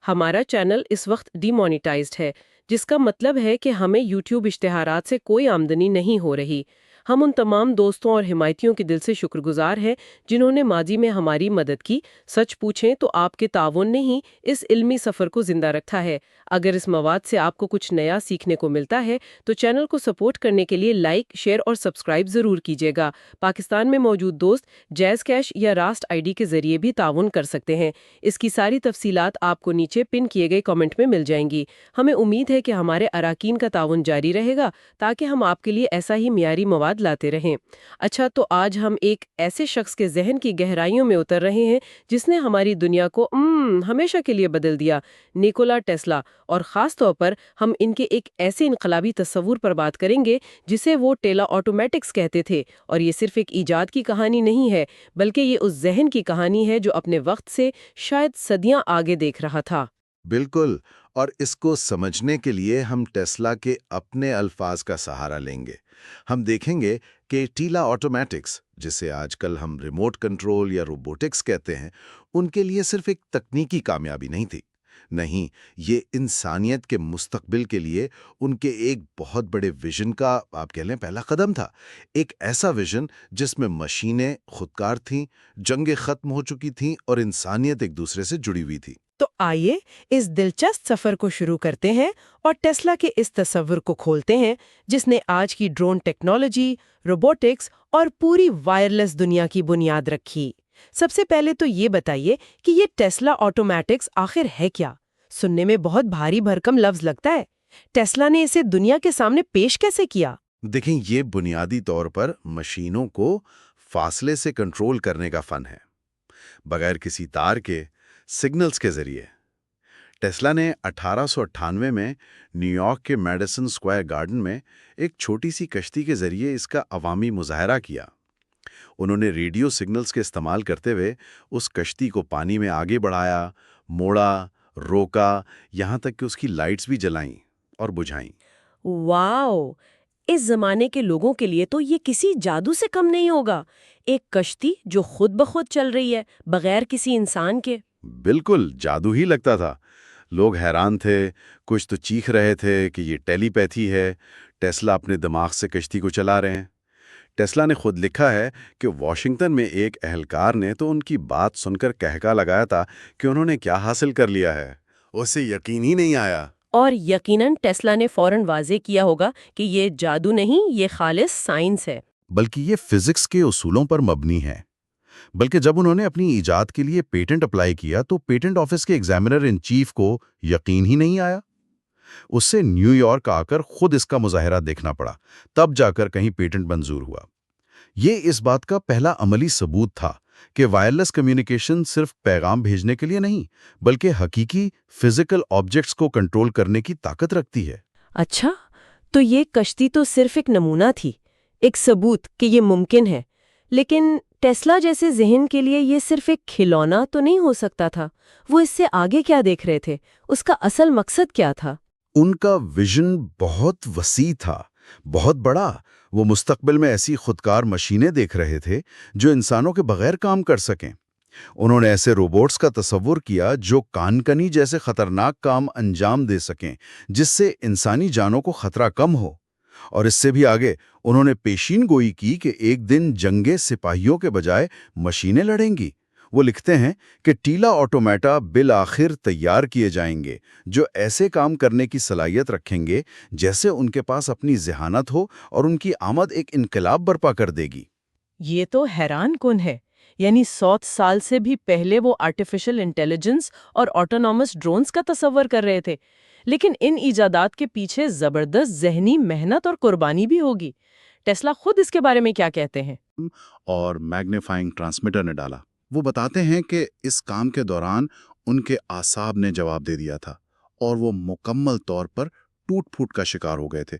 ہمارا چینل اس وقت ڈی مونیٹائزڈ ہے، جس کا مطلب ہے کہ ہمیں یوٹیوب اشتہارات سے کوئی آمدنی نہیں ہو رہی۔ ہم ان تمام دوستوں اور حمایتیوں کے دل سے شکر گزار ہیں جنہوں نے ماضی میں ہماری مدد کی۔ سچ پوچھیں تو آپ کے تعاون نے ہی اس علمی سفر کو زندہ رکھا ہے۔ اگر اس مواد سے آپ کو کچھ نیا سیکھنے کو ملتا ہے تو چینل کو سپورٹ کرنے کے لیے لائک، شیئر اور سبسکرائب ضرور کیجیے گا۔ پاکستان میں موجود دوست جیز کیش یا راسٹ آئی ڈی کے ذریعے بھی تعاون کر سکتے ہیں۔ اس کی ساری تفصیلات آپ کو نیچے پن کیے گئے کامنٹ میں مل جائیں گی۔ ہمیں امید ہے کہ ہمارے اراکین کا تعاون جاری رہے گا تاکہ ہم آپ کے لیے ایسا ہی معیاری مواد لاتے رہیں۔ اچھا، تو آج ہم ایک ایسے شخص کے ذہن کی گہرائیوں میں اتر رہے ہیں جس نے ہماری دنیا کو ہمیشہ کے لیے بدل دیا، نیکولا ٹیسلا، اور خاص طور پر ہم ان کے ایک ایسے انقلابی تصور پر بات کریں گے جسے وہ ٹیلا آٹومیٹکس کہتے تھے۔ اور یہ صرف ایک ایجاد کی کہانی نہیں ہے، بلکہ یہ اس ذہن کی کہانی ہے جو اپنے وقت سے شاید صدیاں آگے دیکھ رہا تھا۔ بالکل، اور اس کو سمجھنے کے لیے ہم ٹیسلا کے اپنے الفاظ کا سہارا لیں گے۔ ہم دیکھیں گے کہ ٹیلا آٹومیٹکس، جسے آج کل ہم ریموٹ کنٹرول یا روبوٹکس کہتے ہیں، ان کے لیے صرف ایک تکنیکی کامیابی نہیں تھی۔ نہیں، یہ انسانیت کے مستقبل کے لیے ان کے ایک بہت بڑے ویژن کا آپ کہہ لیں پہلا قدم تھا۔ ایک ایسا ویژن جس میں مشینیں خودکار تھیں، جنگیں ختم ہو چکی تھیں اور انسانیت ایک دوسرے سے جڑی ہوئی تھی۔ تو آئیے اس دلچسپ سفر کو شروع کرتے ہیں اور ٹیسلا کے اس تصور کو کھولتے ہیں جس نے آج کی ڈرون ٹیکنالوجی، روبوٹکس اور پوری وائرلیس دنیا کی بنیاد رکھی۔ سب سے پہلے تو یہ بتائیے کہ یہ ٹیسلا آٹومیٹکس آخر ہے کیا؟ سننے میں بہت بھاری بھرکم لفظ لگتا ہے۔ ٹیسلا نے اسے دنیا کے سامنے پیش کیسے کیا؟ دیکھیں، یہ بنیادی طور پر مشینوں کو فاصلے سے کنٹرول کرنے کا فن ہے، بغیر کسی تار کے، سگنلز کے ذریعے۔ ٹیسلا نے 1898 میں نیو یارک کے میڈیسن اسکوائر گارڈن میں ایک چھوٹی سی کشتی کے ذریعے اس کا عوامی مظاہرہ کیا۔ انہوں نے ریڈیو سگنلز کے استعمال کرتے ہوئے اس کشتی کو پانی میں آگے بڑھایا، موڑا، روکا، یہاں تک کہ اس کی لائٹس بھی جلائیں اور بجھائیں۔ واو! اس زمانے کے لوگوں کے لیے تو یہ کسی جادو سے کم نہیں ہوگا۔ ایک کشتی جو خود بخود چل رہی ہے، بغیر کسی انسان کے۔ بالکل جادو ہی لگتا تھا۔ لوگ حیران تھے، کچھ تو چیخ رہے تھے کہ یہ ٹیلی پیتھی ہے، ٹیسلا اپنے دماغ سے کشتی کو چلا رہے ہیں۔ ٹیسلا نے خود لکھا ہے کہ واشنگٹن میں ایک اہلکار نے تو ان کی بات سن کر کہکا لگایا تھا کہ انہوں نے کیا حاصل کر لیا ہے، اسے یقین ہی نہیں آیا۔ اور یقیناً ٹیسلا نے فوراً واضح کیا ہوگا کہ یہ جادو نہیں، یہ خالص سائنس ہے۔ بلکہ یہ فزکس کے اصولوں پر مبنی ہے۔ بلکہ جب انہوں نے اپنی ایجاد کے لیے پیٹنٹ اپلائی کیا تو پیٹنٹ آفس کے ایگزامینر ان چیف کو یقین ہی نہیں آیا۔ اس سے نیو یارک آ کر خود اس کا مظاہرہ دیکھنا پڑا، تب جا کر کہیں پیٹنٹ منظور ہوا۔ یہ اس بات کا پہلا عملی ثبوت تھا کہ وائرلیس کمیونیکیشن صرف پیغام بھیجنے کے لیے نہیں، بلکہ حقیقی فزیکل آبجیکٹس کو کنٹرول کرنے کی طاقت رکھتی ہے۔ اچھا، تو یہ کشتی تو صرف ایک نمونہ تھی، ایک ثبوت کہ یہ ممکن ہے۔ لیکن ٹیسلا جیسے ذہن کے لیے یہ صرف ایک کھلونا تو نہیں ہو سکتا تھا۔ وہ اس سے آگے کیا دیکھ رہے تھے؟ اس کا اصل مقصد کیا تھا؟ ان کا ویژن بہت وسیع تھا، بہت بڑا۔ وہ مستقبل میں ایسی خودکار مشینیں دیکھ رہے تھے جو انسانوں کے بغیر کام کر سکیں۔ انہوں نے ایسے روبوٹس کا تصور کیا جو کان کنی جیسے خطرناک کام انجام دے سکیں، جس سے انسانی جانوں کو خطرہ کم ہو۔ اور اس سے بھی آگے انہوں نے پیشین گوئی کی کہ ایک دن جنگیں سپاہیوں کے بجائے مشینیں لڑیں گی۔ وہ لکھتے ہیں کہ ٹیلا آٹومیٹا بالآخر تیار کیے جائیں گے جو ایسے کام کرنے کی صلاحیت رکھیں گے جیسے ان کے پاس اپنی ذہانت ہو اور ان کی آمد ایک انقلاب برپا کر دے گی۔ یہ تو حیران کن ہے، یعنی 100 سال سے بھی پہلے وہ آرٹیفیشل انٹیلیجنس اور آٹونومس ڈرونز کا تصور کر رہے تھے، لیکن ان ایجادات کے پیچھے زبردست ذہنی محنت اور قربانی بھی ہوگی۔ ٹیسلا خود اس کے بارے میں کیا کہتے ہیں؟ اور میگنیفائنگ ٹرانسمیٹر نے ڈالا۔ وہ بتاتے ہیں کہ اس کام کے دوران ان کے اعصاب نے جواب دے دیا تھا اور وہ مکمل طور پر ٹوٹ پھوٹ کا شکار ہو گئے تھے،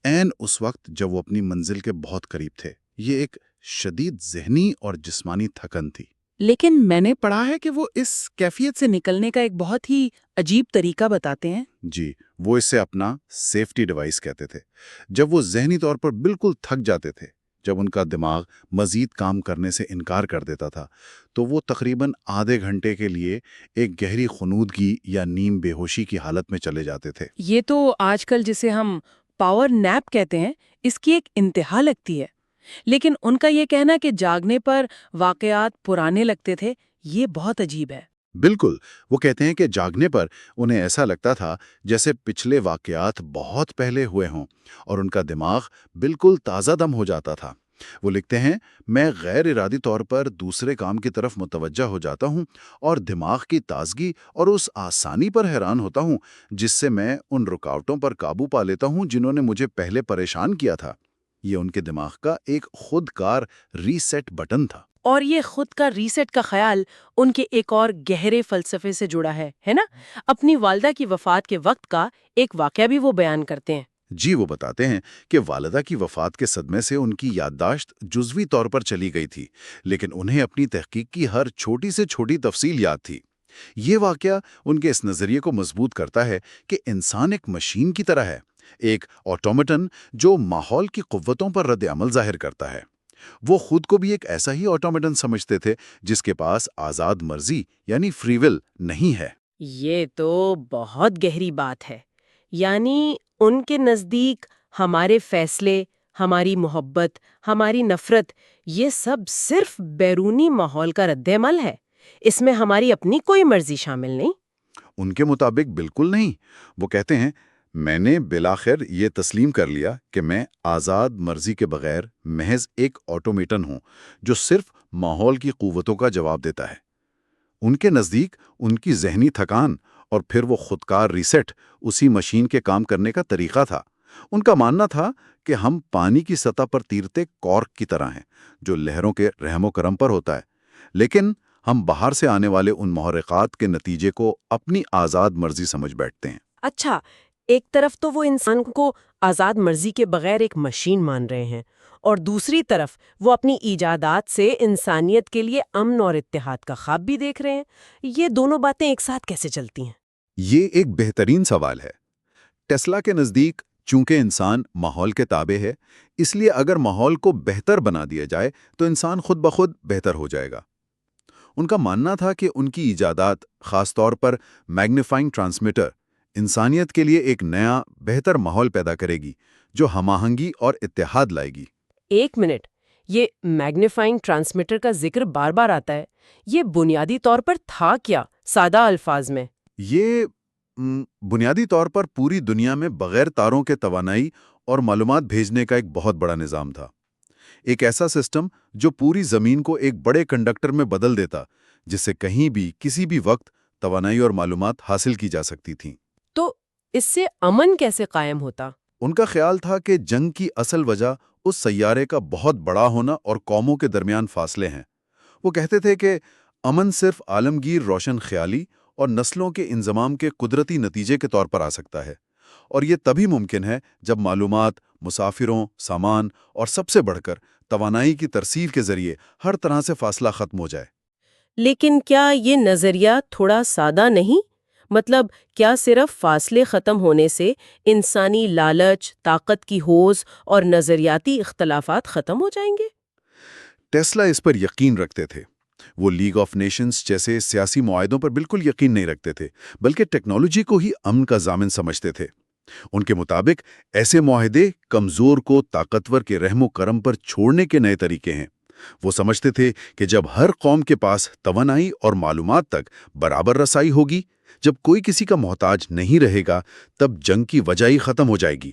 عین اس وقت جب وہ اپنی منزل کے بہت قریب تھے۔ یہ ایک شدید ذہنی اور جسمانی تھکن تھی۔ لیکن میں نے پڑھا ہے کہ وہ اس کیفیت سے نکلنے کا ایک بہت ہی عجیب طریقہ بتاتے ہیں۔ جی، وہ اسے اپنا سیفٹی ڈیوائس کہتے تھے۔ جب وہ ذہنی طور پر بالکل تھک جاتے تھے، جب ان کا دماغ مزید کام کرنے سے انکار کر دیتا تھا، تو وہ تقریباً آدھے گھنٹے کے لیے ایک گہری خنودگی یا نیم بے ہوشی کی حالت میں چلے جاتے تھے۔ یہ تو آج کل جسے ہم پاور نیپ کہتے ہیں، اس کی ایک انتہا لگتی ہے۔ لیکن ان کا یہ کہنا کہ جاگنے پر واقعات پرانے لگتے تھے، یہ بہت عجیب ہے۔ بالکل، وہ کہتے ہیں کہ جاگنے پر انہیں ایسا لگتا تھا جیسے پچھلے واقعات بہت پہلے ہوئے ہوں، اور ان کا دماغ بالکل تازہ دم ہو جاتا تھا۔ وہ لکھتے ہیں، میں غیر ارادی طور پر دوسرے کام کی طرف متوجہ ہو جاتا ہوں اور دماغ کی تازگی اور اس آسانی پر حیران ہوتا ہوں جس سے میں ان رکاوٹوں پر قابو پا لیتا ہوں جنہوں نے مجھے پہلے پریشان کیا تھا۔ یہ ان کے دماغ کا ایک خود کار ریسیٹ بٹن تھا۔ اور یہ خود کا ریسیٹ کا خیال ان کے ایک اور گہرے فلسفے سے جڑا ہے نا؟ اپنی والدہ کی وفات کے وقت کا ایک واقعہ بھی وہ بیان کرتے ہیں۔ جی، وہ بتاتے ہیں کہ والدہ کی وفات کے صدمے سے ان کی یادداشت جزوی طور پر چلی گئی تھی، لیکن انہیں اپنی تحقیق کی ہر چھوٹی سے چھوٹی تفصیل یاد تھی۔ یہ واقعہ ان کے اس نظریے کو مضبوط کرتا ہے کہ انسان ایک مشین کی طرح ہے، ایک آٹومیٹن جو ماحول کی قوتوں پر رد عمل ظاہر کرتا ہے۔ وہ خود کو بھی ایک ایسا ہی آٹومیٹن سمجھتے تھے جس کے پاس آزاد مرضی یعنی فری ول نہیں ہے۔ یہ تو بہت گہری بات ہے، یعنی ان کے نزدیک ہمارے فیصلے، ہماری محبت، ہماری نفرت، یہ سب صرف بیرونی ماحول کا رد عمل ہے، اس میں ہماری اپنی کوئی مرضی شامل نہیں۔ ان کے مطابق بالکل نہیں۔ وہ کہتے ہیں، میں نے بالآخر یہ تسلیم کر لیا کہ میں آزاد مرضی کے بغیر محض ایک آٹومیٹن ہوں جو صرف ماحول کی قوتوں کا جواب دیتا ہے۔ ان کے نزدیک ان کی ذہنی تھکان اور پھر وہ خودکار ریسیٹ اسی مشین کے کام کرنے کا طریقہ تھا۔ ان کا ماننا تھا کہ ہم پانی کی سطح پر تیرتے کارک کی طرح ہیں جو لہروں کے رحم و کرم پر ہوتا ہے، لیکن ہم باہر سے آنے والے ان محرکات کے نتیجے کو اپنی آزاد مرضی سمجھ بیٹھتے ہیں۔ اچھا، ایک طرف تو وہ انسان کو آزاد مرضی کے بغیر ایک مشین مان رہے ہیں، اور دوسری طرف وہ اپنی ایجادات سے انسانیت کے لیے امن اور اتحاد کا خواب بھی دیکھ رہے ہیں۔ یہ دونوں باتیں ایک ساتھ کیسے چلتی ہیں؟ یہ ایک بہترین سوال ہے۔ ٹیسلا کے نزدیک چونکہ انسان ماحول کے تابع ہے، اس لیے اگر ماحول کو بہتر بنا دیا جائے تو انسان خود بخود بہتر ہو جائے گا۔ ان کا ماننا تھا کہ ان کی ایجادات، خاص طور پر میگنیفائنگ ٹرانسمیٹر، انسانیت کے لیے ایک نیا بہتر ماحول پیدا کرے گی جو ہم آہنگی اور اتحاد لائے گی۔ ایک منٹ، یہ میگنیفائنگ ٹرانسمیٹر کا ذکر بار بار آتا ہے، یہ بنیادی طور پر تھا کیا، سادہ الفاظ میں؟ یہ بنیادی طور پر پوری دنیا میں بغیر تاروں کے توانائی اور معلومات بھیجنے کا ایک بہت بڑا نظام تھا۔ ایک ایسا سسٹم جو پوری زمین کو ایک بڑے کنڈکٹر میں بدل دیتا، جس سے کہیں بھی کسی بھی وقت توانائی اور معلومات حاصل کی جا سکتی تھیں۔ تو اس سے امن کیسے قائم ہوتا؟ ان کا خیال تھا کہ جنگ کی اصل وجہ اس سیارے کا بہت بڑا ہونا اور قوموں کے درمیان فاصلے ہیں۔ وہ کہتے تھے کہ امن صرف عالمگیر روشن خیالی اور نسلوں کے انضمام کے قدرتی نتیجے کے طور پر آ سکتا ہے، اور یہ تبھی ممکن ہے جب معلومات، مسافروں، سامان اور سب سے بڑھ کر توانائی کی ترسیل کے ذریعے ہر طرح سے فاصلہ ختم ہو جائے۔ لیکن کیا یہ نظریہ تھوڑا سادہ نہیں؟ مطلب کیا صرف فاصلے ختم ہونے سے انسانی لالچ، طاقت کی ہوز اور نظریاتی اختلافات ختم ہو جائیں گے؟ ٹیسلا اس پر یقین رکھتے تھے۔ وہ لیگ آف نیشنز جیسے سیاسی معاہدوں پر بالکل یقین نہیں رکھتے تھے، بلکہ ٹیکنالوجی کو ہی امن کا ضامن سمجھتے تھے۔ ان کے مطابق ایسے معاہدے کمزور کو طاقتور کے رحم و کرم پر چھوڑنے کے نئے طریقے ہیں۔ وہ سمجھتے تھے کہ جب ہر قوم کے پاس توانائی اور معلومات تک برابر رسائی ہوگی، جب کوئی کسی کا محتاج نہیں رہے گا، تب جنگ کی وجہ ہی ختم ہو جائے گی۔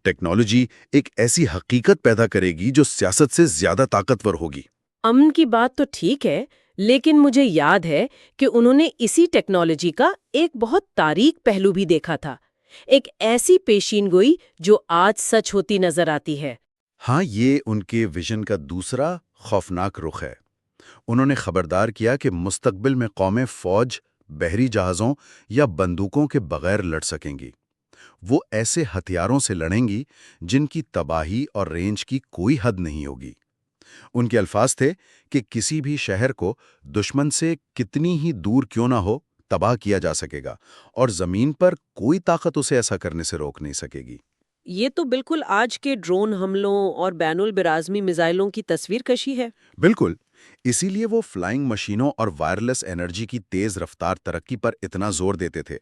ٹیکنالوجی ایک ایسی حقیقت پیدا کرے گی جو سیاست سے زیادہ طاقتور ہوگی۔ امن کی بات تو ٹھیک ہے، لیکن مجھے یاد ہے کہ انہوں نے اسی ٹیکنالوجی کا ایک بہت تاریک پہلو بھی دیکھا تھا، ایک ایسی پیشین گوئی جو آج سچ ہوتی نظر آتی ہے۔ ہاں، یہ ان کے ویژن کا دوسرا خوفناک رخ ہے۔ انہوں نے خبردار کیا کہ مستقبل میں قومیں فوج، بحری جہازوں یا بندوقوں کے بغیر لڑ سکیں گی۔ وہ ایسے ہتھیاروں سے لڑیں گی جن کی تباہی اور رینج کی کوئی حد نہیں ہوگی۔ ان کے الفاظ تھے کہ کسی بھی شہر کو دشمن سے کتنی ہی دور کیوں نہ ہو تباہ کیا جا سکے گا، اور زمین پر کوئی طاقت اسے ایسا کرنے سے روک نہیں سکے گی۔ یہ تو بالکل آج کے ڈرون حملوں اور بین البراعظمی میزائلوں کی تصویر کشی ہے۔ بالکل، اسی لیے وہ فلائنگ مشینوں اور وائرلیس انرجی کی تیز رفتار ترقی پر اتنا زور دیتے تھے۔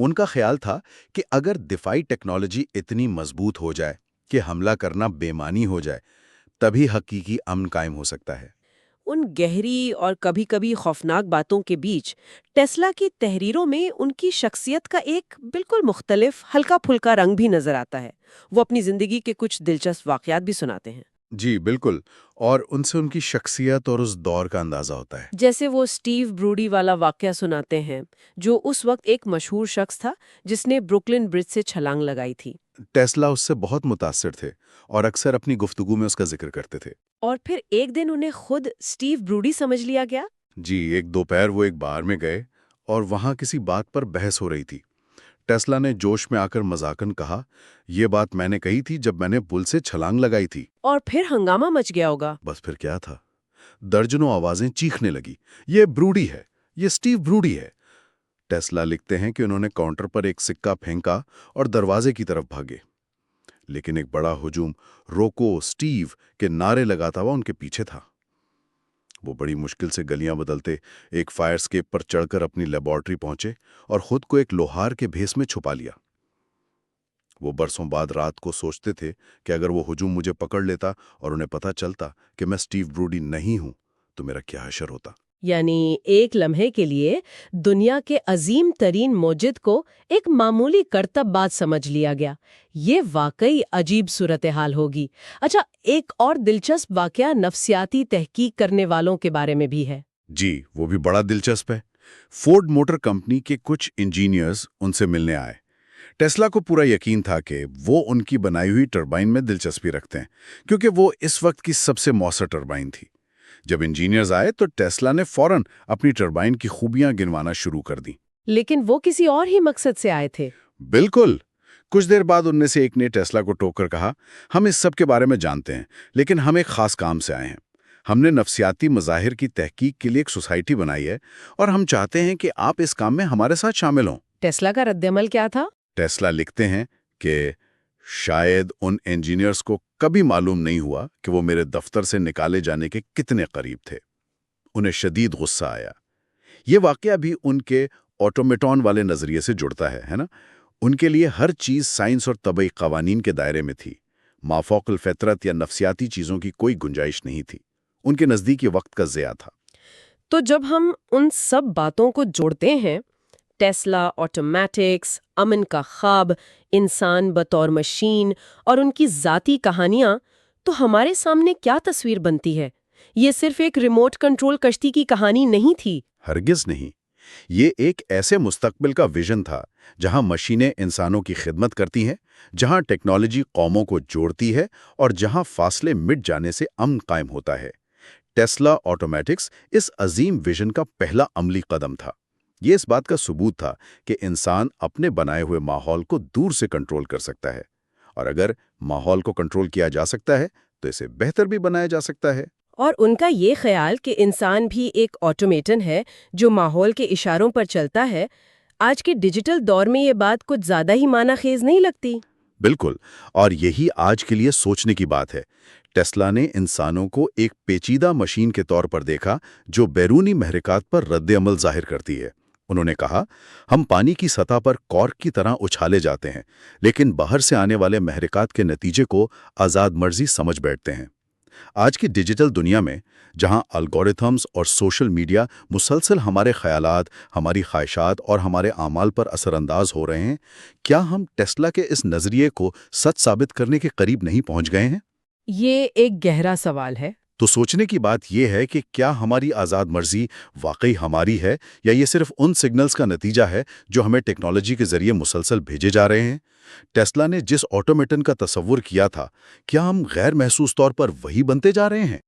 ان کا خیال تھا کہ اگر دفاعی ٹیکنالوجی اتنی مضبوط ہو جائے کہ حملہ کرنا بے معنی ہو جائے، تبھی حقیقی امن قائم ہو سکتا ہے۔ ان گہری اور کبھی کبھی خوفناک باتوں کے بیچ ٹیسلا کی تحریروں میں ان کی شخصیت کا ایک بالکل مختلف ہلکا پھلکا رنگ بھی نظر آتا ہے۔ وہ اپنی زندگی کے کچھ دلچسپ واقعات بھی سناتے ہیں۔ جی بالکل، اور ان سے ان کی شخصیت اور اس دور کا اندازہ ہوتا ہے۔ جیسے وہ سٹیو بروڈی والا واقعہ سناتے ہیں، جو اس وقت ایک مشہور شخص تھا جس نے بروکلن برج سے چھلانگ لگائی تھی۔ ٹیسلا اس سے بہت متاثر تھے اور اکثر اپنی گفتگو میں اس کا ذکر کرتے تھے۔ اور پھر ایک دن انہیں خود سٹیو بروڈی سمجھ لیا گیا۔ جی، ایک دوپہر وہ ایک بار میں گئے اور وہاں کسی بات پر بحث ہو رہی تھی۔ ٹیسلا نے جوش میں آ کر مذاقن کہا، یہ بات میں نے کہی تھی جب میں نے پل سے چھلانگ لگائی تھی۔ اور پھر ہنگامہ مچ گیا ہوگا۔ بس پھر کیا تھا، درجنوں آوازیں چیخنے لگی، یہ بروڈی ہے، یہ سٹیو بروڈی ہے۔ ٹیسلا لکھتے ہیں کہ انہوں نے کاؤنٹر پر ایک سکہ پھینکا اور دروازے کی طرف بھاگے، لیکن ایک بڑا ہجوم روکو سٹیو کے نعرے لگاتا ہوا ان کے پیچھے تھا۔ وہ بڑی مشکل سے گلیاں بدلتے ایک فائر اسکیپ پر چڑھ کر اپنی لیبارٹری پہنچے اور خود کو ایک لوہار کے بھیس میں چھپا لیا۔ وہ برسوں بعد رات کو سوچتے تھے کہ اگر وہ ہجوم مجھے پکڑ لیتا اور انہیں پتہ چلتا کہ میں سٹیو بروڈی نہیں ہوں تو میرا کیا حشر ہوتا۔ یعنی ایک لمحے کے لیے دنیا کے عظیم ترین موجد کو ایک معمولی کرتب بات سمجھ لیا گیا۔ یہ واقعی عجیب صورتحال ہوگی۔ اچھا، ایک اور دلچسپ واقعہ نفسیاتی تحقیق کرنے والوں کے بارے میں بھی ہے۔ جی، وہ بھی بڑا دلچسپ ہے۔ فورڈ موٹر کمپنی کے کچھ انجینئرز ان سے ملنے آئے۔ ٹیسلا کو پورا یقین تھا کہ وہ ان کی بنائی ہوئی ٹربائن میں دلچسپی رکھتے ہیں، کیونکہ وہ اس وقت کی سب سے مؤثر ٹربائن تھی۔ جب انجینئرز آئے تو ٹیسلا نے فوراً اپنی ٹربائن کی خوبیاں گنوانا شروع کر دیں۔ لیکن وہ کسی اور ہی مقصد سے آئے تھے۔ بالکل۔ کچھ دیر بعد ان میں سے ایک نے ٹیسلا کو ٹوک کر کہا، ہم اس سب کے بارے میں جانتے ہیں، لیکن ہم ایک خاص کام سے آئے ہیں۔ ہم نے نفسیاتی مظاہر کی تحقیق کے لیے ایک سوسائٹی بنائی ہے اور ہم چاہتے ہیں کہ آپ اس کام میں ہمارے ساتھ شامل ہوں۔ ٹیسلا کا رد عمل کیا تھا؟ ٹیسلا لکھتے ہیں کہ شاید ان انجینئرز کو کبھی معلوم نہیں ہوا کہ وہ میرے دفتر سے نکالے جانے کے کتنے قریب تھے۔ انہیں شدید غصہ آیا۔ یہ واقعہ بھی ان کے آٹومیٹون والے نظریے سے جڑتا ہے نا؟ ان کے لیے ہر چیز سائنس اور طبعی قوانین کے دائرے میں تھی۔ مافوق الفطرت یا نفسیاتی چیزوں کی کوئی گنجائش نہیں تھی۔ ان کے نزدیک یہ وقت کا ضیاع تھا۔ تو جب ہم ان سب باتوں کو جوڑتے ہیں، ٹیسلا، آٹومیٹکس، امن کا خواب، انسان بطور مشین اور ان کی ذاتی کہانیاں، تو ہمارے سامنے کیا تصویر بنتی ہے؟ یہ صرف ایک ریموٹ کنٹرول کشتی کی کہانی نہیں تھی۔ ہرگز نہیں۔ یہ ایک ایسے مستقبل کا ویژن تھا جہاں مشینیں انسانوں کی خدمت کرتی ہیں، جہاں ٹیکنالوجی قوموں کو جوڑتی ہے اور جہاں فاصلے مٹ جانے سے امن قائم ہوتا ہے۔ ٹیسلا آٹومیٹکس اس عظیم ویژن کا پہلا عملی قدم تھا۔ یہ اس بات کا ثبوت تھا کہ انسان اپنے بنائے ہوئے ماحول کو دور سے کنٹرول کر سکتا ہے، اور اگر ماحول کو کنٹرول کیا جا سکتا ہے تو اسے بہتر بھی بنایا جا سکتا ہے۔ اور ان کا یہ خیال کہ انسان بھی ایک آٹومیٹن ہے جو ماحول کے اشاروں پر چلتا ہے، آج کے ڈیجیٹل دور میں یہ بات کچھ زیادہ ہی معنی خیز نہیں لگتی؟ بالکل، اور یہی آج کے لیے سوچنے کی بات ہے۔ ٹیسلا نے انسانوں کو ایک پیچیدہ مشین کے طور پر دیکھا جو بیرونی محرکات پر رد عمل ظاہر کرتی ہے۔ انہوں نے کہا، ہم پانی کی سطح پر کارک کی طرح اچھالے جاتے ہیں، لیکن باہر سے آنے والے محرکات کے نتیجے کو آزاد مرضی سمجھ بیٹھتے ہیں۔ آج کی ڈیجیٹل دنیا میں جہاں الگورتھمز اور سوشل میڈیا مسلسل ہمارے خیالات، ہماری خواہشات اور ہمارے اعمال پر اثر انداز ہو رہے ہیں، کیا ہم ٹیسلا کے اس نظریے کو سچ ثابت کرنے کے قریب نہیں پہنچ گئے ہیں؟ یہ ایک گہرا سوال ہے۔ تو سوچنے کی بات یہ ہے کہ کیا ہماری آزاد مرضی واقعی ہماری ہے، یا یہ صرف ان سگنلز کا نتیجہ ہے جو ہمیں ٹیکنالوجی کے ذریعے مسلسل بھیجے جا رہے ہیں؟ ٹیسلا نے جس آٹومیٹن کا تصور کیا تھا، کیا ہم غیر محسوس طور پر وہی بنتے جا رہے ہیں؟